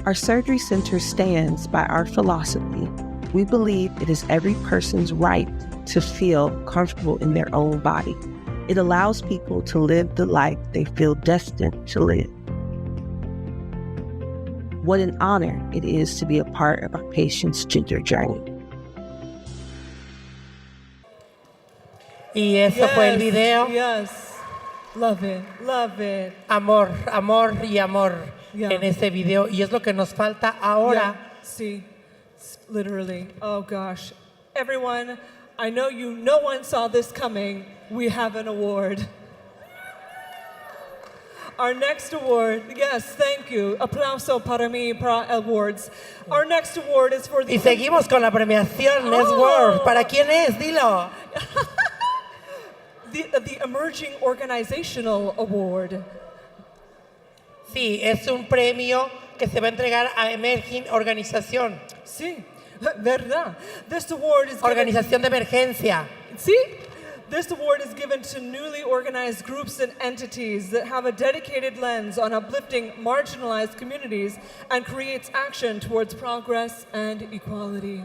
Our surgery center stands by our philosophy. We believe it is every person's right to feel comfortable in their own body. It allows people to live the life they feel destined to live. What an honor it is to be a part of our patients' gender journey. Y eso fue el video. Yes. Love it. Love it. Amor, amor y amor Yeah. en ese video. Y es lo que nos falta ahora. Yeah. See, literally. Oh gosh. Everyone, I know no one saw this coming. We have an award. Our next award, yes, thank you. Aplauso para mí, para awards. Our next award is for the... Y seguimos con la premiación Network. ¿Para quién es? Dilo. The Emerging Organizational Award. Sí, es un premio que se va a entregar a Emerging Organización. Sí, verdad. This award is Organización de emergencia. Sí. This award is given to newly organized groups and entities that have a dedicated lens on uplifting marginalized communities and creates action towards progress and equality.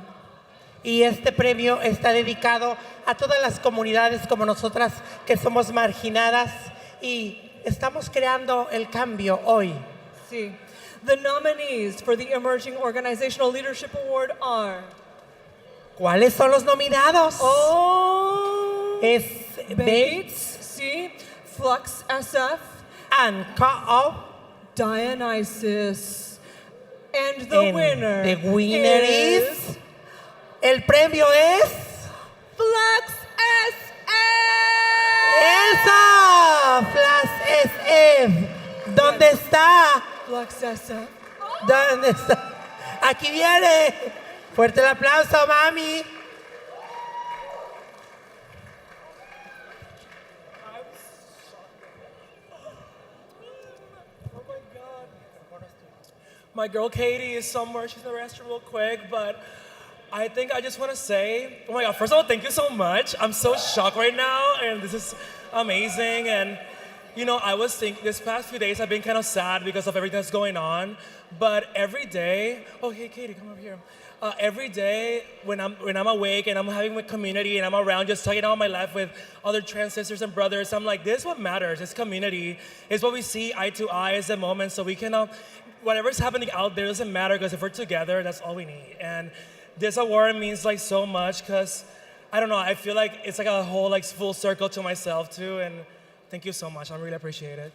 Y este premio está dedicado a todas las comunidades como nosotras que somos marginadas y estamos creando el cambio hoy. Sí. The nominees for the Emerging Organizational Leadership Award are... ¿Cuáles son los nominados? Es Bates, sí. Flux SF. And Co-op. Dionysus. And the winner is... El premio es... Flux SF. ¡Eso! Flux SF. ¿Dónde está? Flux SF. ¿Dónde está? Aquí viene. Fuerte el aplauso, mami. My girl Katie is somewhere. She's in the restroom real quick, but I think I just want to say, oh my God, first of all, thank you so much. I'm so shocked right now, and this is amazing. And You know, I was thinking this past few days I've been kind of sad because of everything that's going on. But every day, oh hey Katie, come over here. Every day when I'm awake and I'm having my community and I'm around just talking about my life with other trans sisters and brothers, I'm like, this is what matters. This community is what we see eye to eye as a moment. So we can, whatever's happening out there doesn't matter because if we're together, that's all we need. And this award means like so much because I don't know. I feel like it's like a whole like full circle to myself too. And thank you so much. I really appreciate it.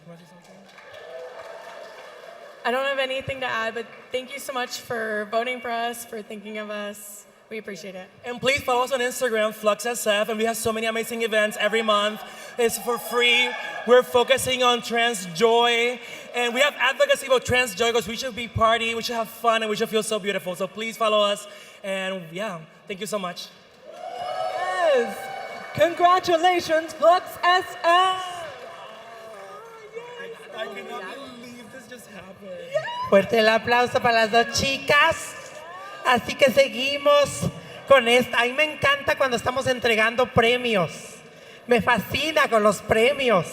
I don't have anything to add, but thank you so much for voting for us, for thinking of us. We appreciate it. And please follow us on Instagram, FluxSF, and we have so many amazing events every month. It's for free. We're focusing on trans joy, and we have advocacy about trans joy because we should be party, we should have fun, and we should feel so beautiful. So please follow us, and yeah, thank you so much. Yes. Congratulations, FluxSF. I cannot believe this just happened. Fuerte el aplauso para las dos chicas. Así que seguimos con esta. A mí me encanta cuando estamos entregando premios. Me fascina con los premios.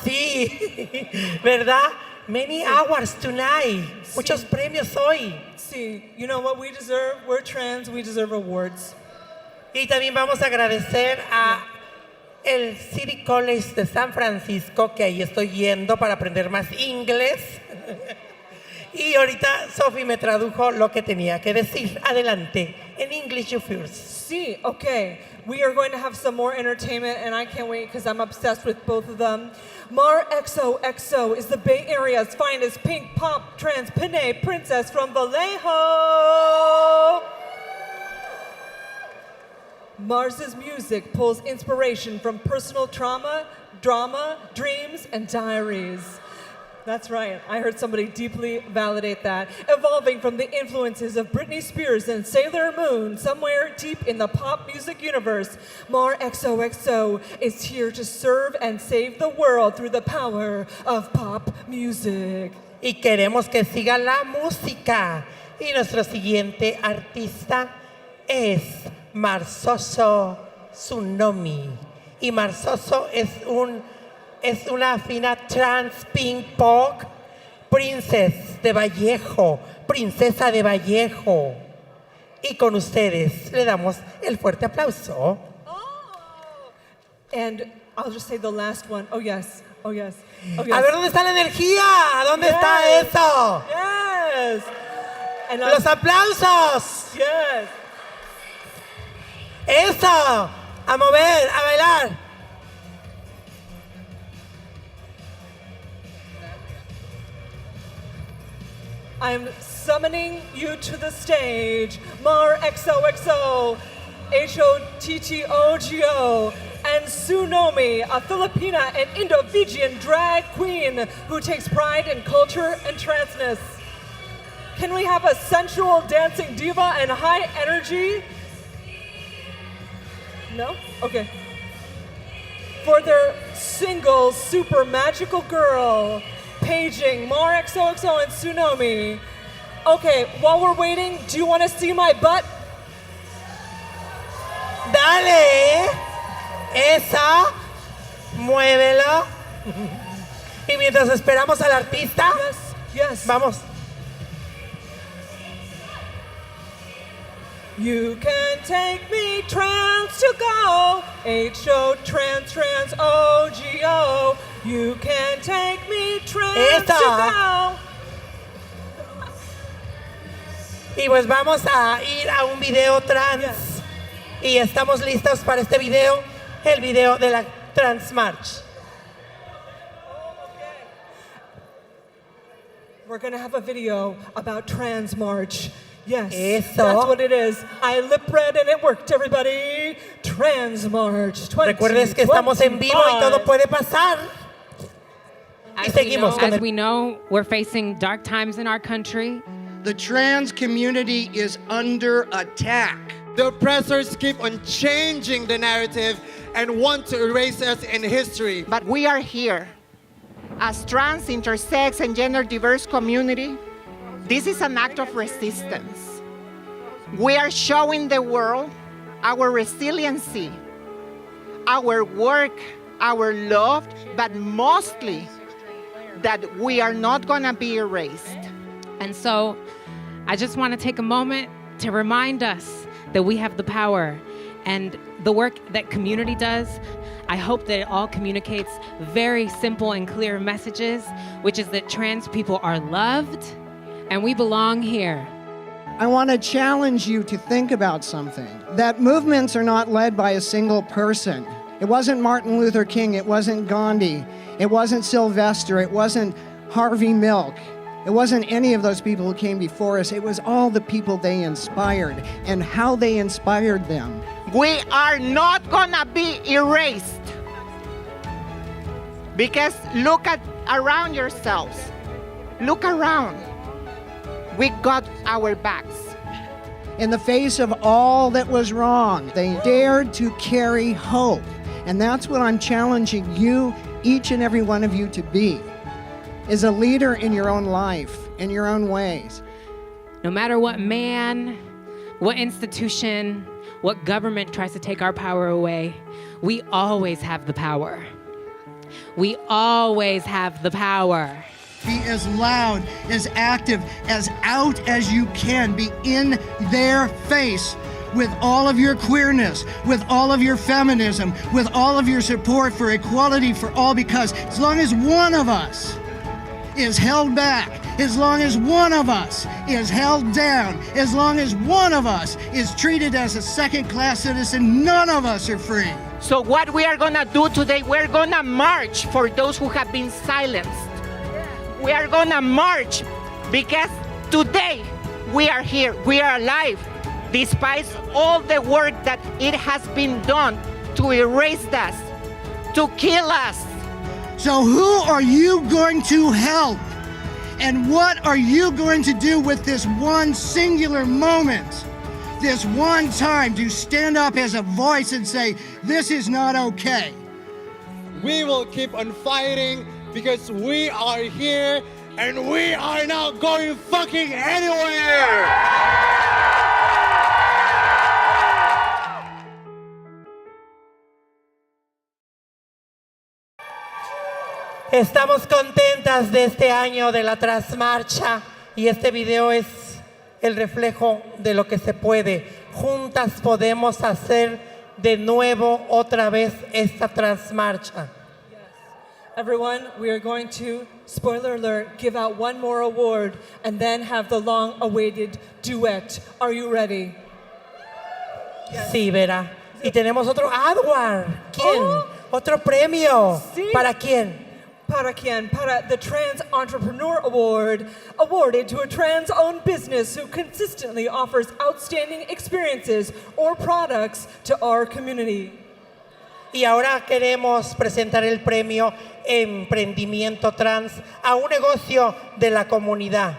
Sí, ¿verdad? Many hours tonight. Muchos premios hoy. Sí, you know what we deserve? We're trans, we deserve awards. Y también vamos a agradecer a el City College de San Francisco, que ahí estoy yendo para aprender más inglés. Y ahorita Sophie me tradujo lo que tenía que decir. Adelante. In English you first. Sí, okay. We are going to have some more entertainment, and I can't wait because I'm obsessed with both of them. Mar XOXO is the Bay Area's finest pink pop trans Pinay princess from Vallejo. Mars's music pulls inspiration from personal trauma, drama, dreams, and diaries. That's right, I heard somebody deeply validate that. Evolving from the influences of Britney Spears and Sailor Moon, somewhere deep in the pop music universe, Mar XOXO is here to serve and save the world through the power of pop music. Y queremos que siga la música. Y nuestro siguiente artista es Marzoso Tsunomi. Y Marzoso es una fina trans pink pop princesa de Vallejo. Y con ustedes le damos el fuerte aplauso. And I'll just say the last one. Oh yes. A ver, ¿dónde está la energía? ¿Dónde está eso? Yes. And los aplausos. Yes. Eso. A mover, a bailar. I'm summoning you to the stage, Mar XOXO, HOTTOGO, and Tsunomi, a Filipina and Indo-Fijian drag queen who takes pride in culture and transness. Can we have a sensual dancing diva and high energy? No? Okay. For their single super magical girl, paging Mar XOXO and Tsunomi. Okay, while we're waiting, do you want to see my butt? Dale, esa, muévelo. Y mientras esperamos al artista, yes. Vamos. You can take me trans to go, H-O trans O-G-O. You can take me trans to go. Y pues vamos a ir a un video trans. Yes. Y estamos listos para este video, el video de la Trans March. We're going to have a video about Trans March. Yes, Eso. That's what it is. I lip read and it worked, everybody. Trans March 2025. Recuerdes que estamos en vivo y todo puede pasar. As we know, we're facing dark times in our country. The trans community is under attack. The oppressors keep on changing the narrative and want to erase us in history. But we are here. As trans, intersex, and gender diverse community, this is an act of resistance. We are showing the world our resiliency, our work, our loved, but mostly that we are not going to be erased. And so I just want to take a moment to remind us that we have the power, and the work that community does, I hope that it all communicates very simple and clear messages, which is that trans people are loved and we belong here. I want to challenge you to think about something, that movements are not led by a single person. It wasn't Martin Luther King, it wasn't Gandhi, it wasn't Sylvester, it wasn't Harvey Milk. It wasn't any of those people who came before us. It was all the people they inspired and how they inspired them. We are not gonna be erased. Because look around yourselves. Look around. We got our backs. In the face of all that was wrong, they dared to carry hope. And that's what I'm challenging you, each and every one of you, to be. Is a leader in your own life, in your own ways. No matter what man, what institution, what government tries to take our power away, we always have the power. We always have the power. Be as loud, as active, as out as you can. Be in their face with all of your queerness, with all of your feminism, with all of your support for equality for all, because as long as one of us is held back, as long as one of us is held down, as long as one of us is treated as a second-class citizen, none of us are free. So what we are gonna do today, we're gonna march for those who have been silenced. We are gonna march because today we are here, we are alive, despite all the work that it has been done to erase us, to kill us. So who are you going to help? And what are you going to do with this one singular moment? This one time to stand up as a voice and say, this is not okay. We will keep on fighting because we are here and we are not going fucking anywhere. Estamos contentas de este año de la Transmarcha y este video es el reflejo de lo que se puede. Juntas podemos hacer de nuevo otra vez esta Transmarcha. Everyone, we are going to, spoiler alert, give out one more award and then have the long-awaited duet. Are you ready? Sí, Vera. Y tenemos otro award. ¿Quién? Otro premio. Sí. ¿Para quién? Para quien? Para the Trans Entrepreneur Award, awarded to a trans-owned business who consistently offers outstanding experiences or products to our community. Y ahora queremos presentar el premio Emprendimiento Trans a un negocio de la comunidad.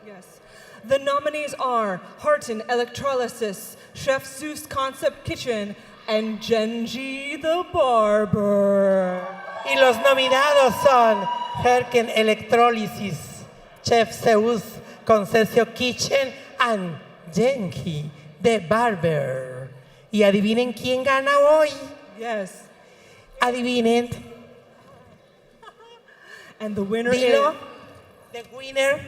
Yes. The nominees are Harton Electrolysis, Chef Zeus Concept Kitchen, and Genji the Barber. Y los nominados son Herken Electrolysis, Chef Zeus Concept Kitchen, and Genji the Barber. Y adivinen quién gana hoy. Yes. Adivinen. And the winner Dilo. is The winner.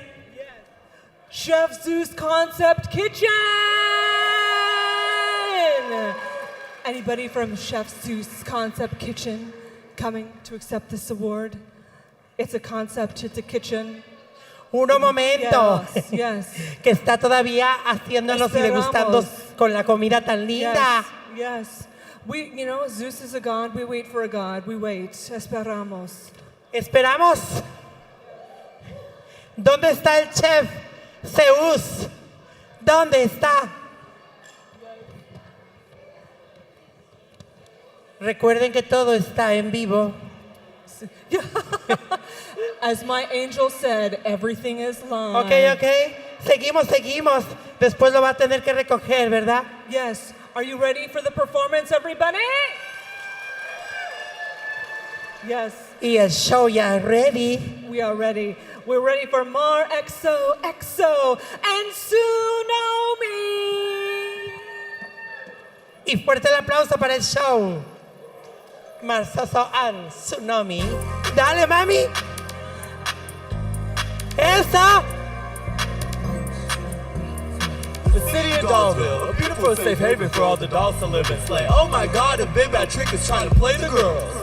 Chef Zeus Concept Kitchen. Anybody from Chef Zeus Concept Kitchen coming to accept this award? It's a concept, it's a kitchen. Uno momento. Yes, yes. Que está todavía haciéndonos y degustando con la comida tan linda. Yes, yes. We, you know, Zeus is a god. We wait for a god. We wait. Esperamos. Esperamos. ¿Dónde está el chef Zeus? ¿Dónde está? Recuerden que todo está en vivo. As my angel said, everything is live. Ok. Seguimos. Después lo va a tener que recoger, ¿verdad? Yes. Are you ready for the performance, everybody? Yes. Y el show ya ready. We are ready. We're ready for Mar EXO, and Tsunomi. Y fuerte el aplauso para el show. Marzoso and Tsunami. Dale, mami. Esa. The city of Dollville, a beautiful safe haven for all the dolls to live and slay. Oh my god, a big bad trick is trying to play the girls.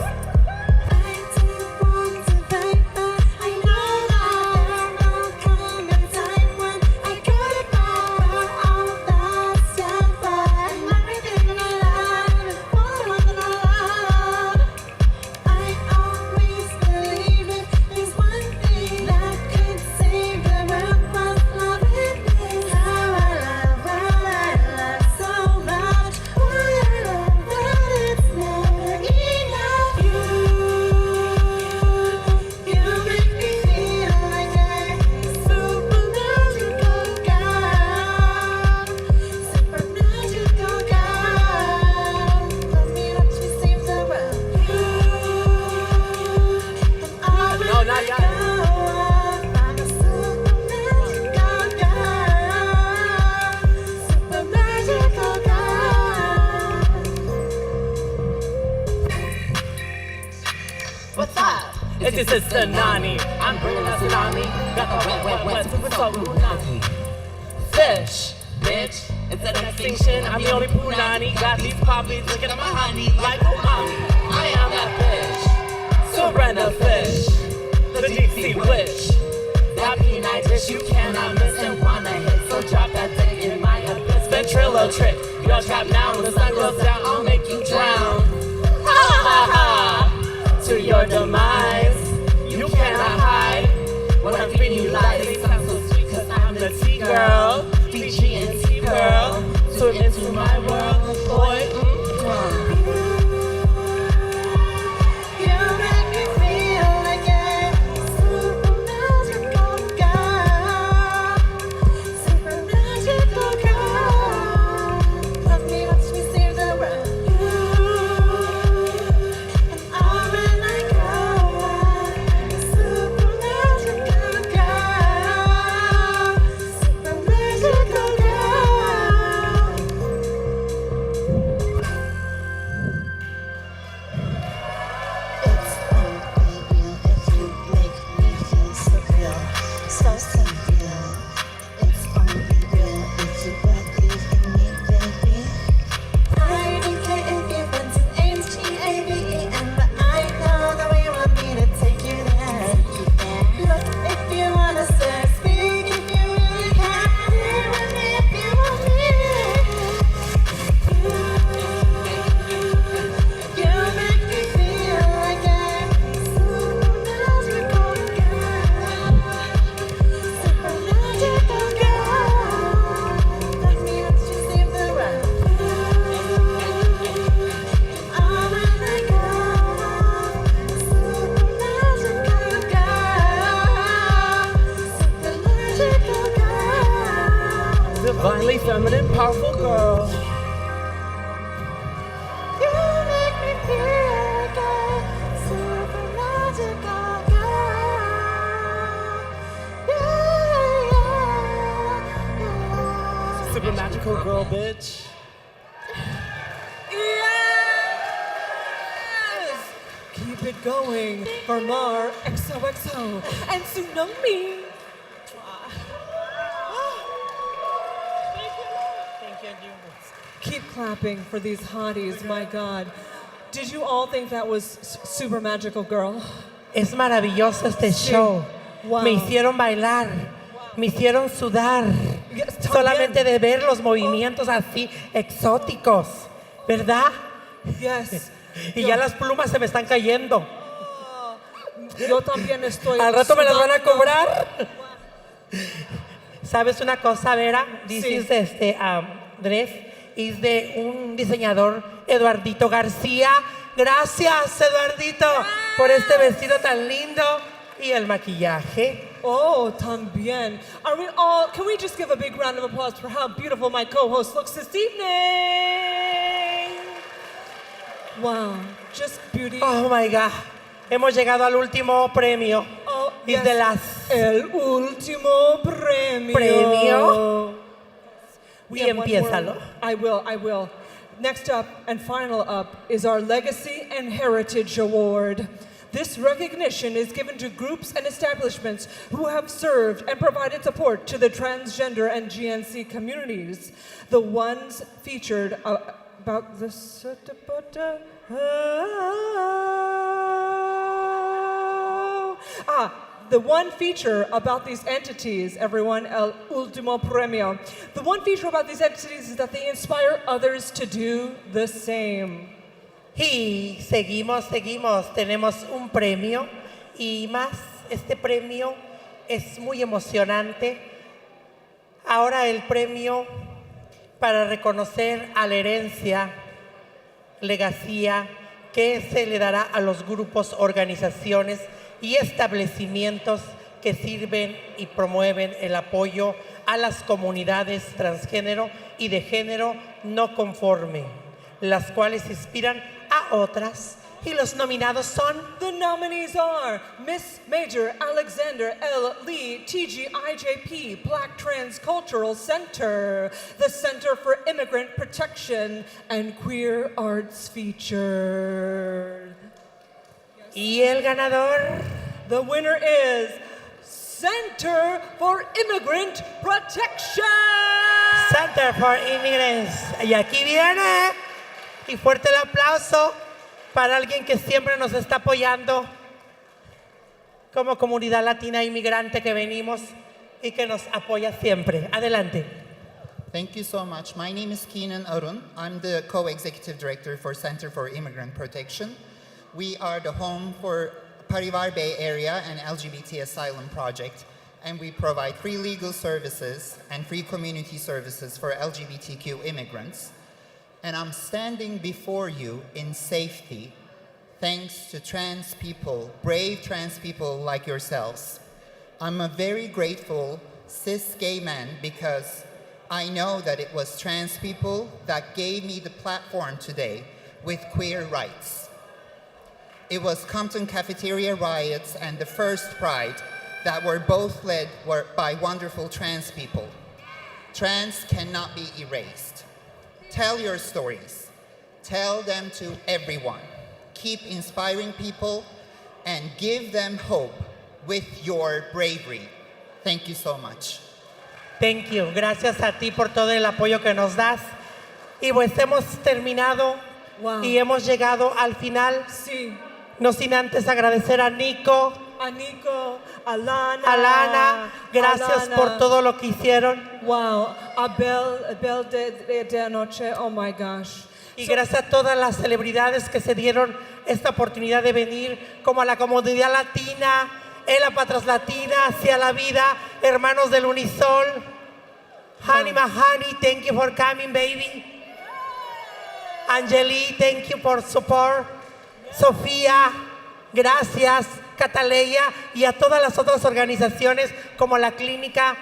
This is Tsunami. I'm bringing a tsunami. Got the wet, super salt punani. Fish, bitch. Instead of extinction, I'm the only punani. Got these poppies looking at my honey like umami. I am that fish. Surrender fish. The deep sea witch. That peanut dish you cannot miss and wanna hit. So drop that dick in my abyss. Ventrilo trick. You're trapped now. When the sun goes down, I'll make you drown. Ha ha ha. To your demise. You cannot hide when I'm feeding you lies. They sound so sweet cause I'm the T-girl, BG and T-pearl. Swim into my world, boy. You make me feel like a super magical girl. Super magical girl. Love me, watch me save the world. Divinely feminine, powerful girl. You make me feel like a super magical girl. Yeah. Super magical girl, bitch. Yes! Keep it going for more XOXO and Tsunami. Keep clapping for these hotties, my God. Did you all think that was super magical, girl? Es maravilloso este show. Wow. Me hicieron bailar, me hicieron sudar. Solamente de ver los movimientos así exóticos, ¿verdad? Yes. Y ya las plumas se me están cayendo. Yo también estoy. Al rato me las van a cobrar. ¿Sabes una cosa, Vera? This is dress es de un diseñador, Eduardito García. Gracias, Eduardito, por este vestido tan lindo y el maquillaje. Oh, también. Are we all? Can we just give a big round of applause for how beautiful my co-host looks this evening? Wow, just beauty. Oh my God. Hemos llegado al último premio. Oh, y yes. de las El último premio. Premio. We Y have one empiézalo. more. I will. Next up and final up is our Legacy and Heritage Award. This recognition is given to groups and establishments who have served and provided support to the transgender and GNC communities. The ones featured about the the one feature about these entities, everyone, el último premio. The one feature about these entities is that they inspire others to do the same. Y seguimos, tenemos un premio y más, este premio es muy emocionante. Ahora el premio para reconocer a la herencia, legacía, que se le dará a los grupos, organizaciones y establecimientos que sirven y promueven el apoyo a las comunidades transgénero y de género no conforme, las cuales inspiran a otras. Y los nominados son... The nominees are Miss Major Alexander L. Lee, TGIJP, Black Trans Cultural Center, the Center for Immigrant Protection, and Queer Arts Featured. Y el ganador... The winner is Center for Immigrant Protection. Center for Immigrants. Y aquí viene... Y fuerte el aplauso para alguien que siempre nos está apoyando como comunidad latina inmigrante que venimos y que nos apoya siempre. Adelante. Thank you so much. My name is Keenan Arun. I'm the co-executive director for Center for Immigrant Protection. We are the home for Parivar Bay Area and LGBT Asylum Project, and we provide free legal services and free community services for LGBTQ immigrants. And I'm standing before you in safety thanks to trans people, brave trans people like yourselves. I'm a very grateful cis gay man because I know that it was trans people that gave me the platform today with queer rights. It was Compton cafeteria riots and the first Pride that were both led by wonderful trans people. Trans cannot be erased. Tell your stories. Tell them to everyone. Keep inspiring people and give them hope with your bravery. Thank you so much. Thank you. Gracias a ti por todo el apoyo que nos das. Y pues hemos terminado y hemos llegado al final. Sí. No sin antes agradecer a Nico. A Nico, a Lana. A Lana. Gracias por todo lo que hicieron. Wow. Abel de anoche. Oh my gosh. Y gracias a todas las celebridades que se dieron esta oportunidad de venir, como a la comunidad latina, Ela Patras Latina, Hacia la Vida, Hermanos del Unisol. Honey Mahani, thank you for coming, baby. Angeli, thank you for support. Sofía, gracias. Cataleya y a todas las otras organizaciones como la Clínica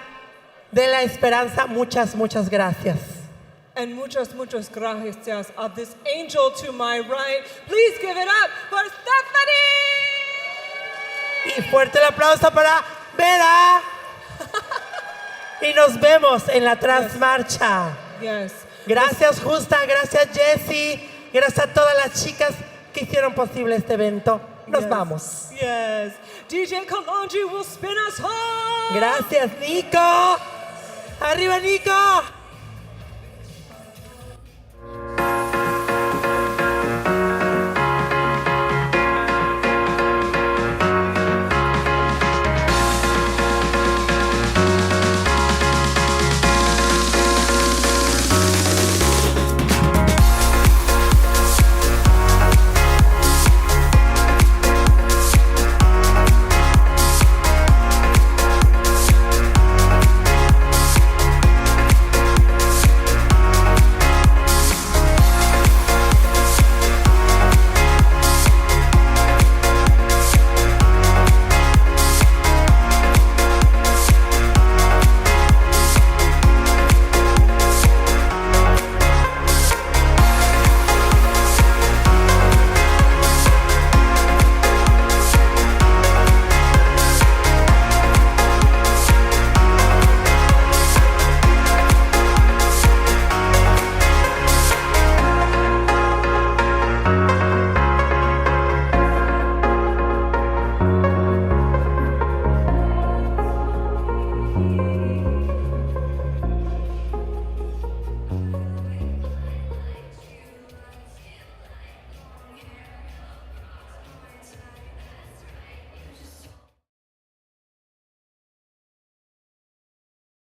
de la Esperanza, muchas gracias. And muchas gracias of this angel to my right. Please give it up for Stephanie. Y fuerte el aplauso para Vera. Y nos vemos en la Transmarcha. Yes. Gracias Justa, gracias Jessie, gracias a todas las chicas que hicieron posible este evento. Nos vamos. Yes. DJ Kalonji will spin us home. Gracias, Nico. Arriba, Nico.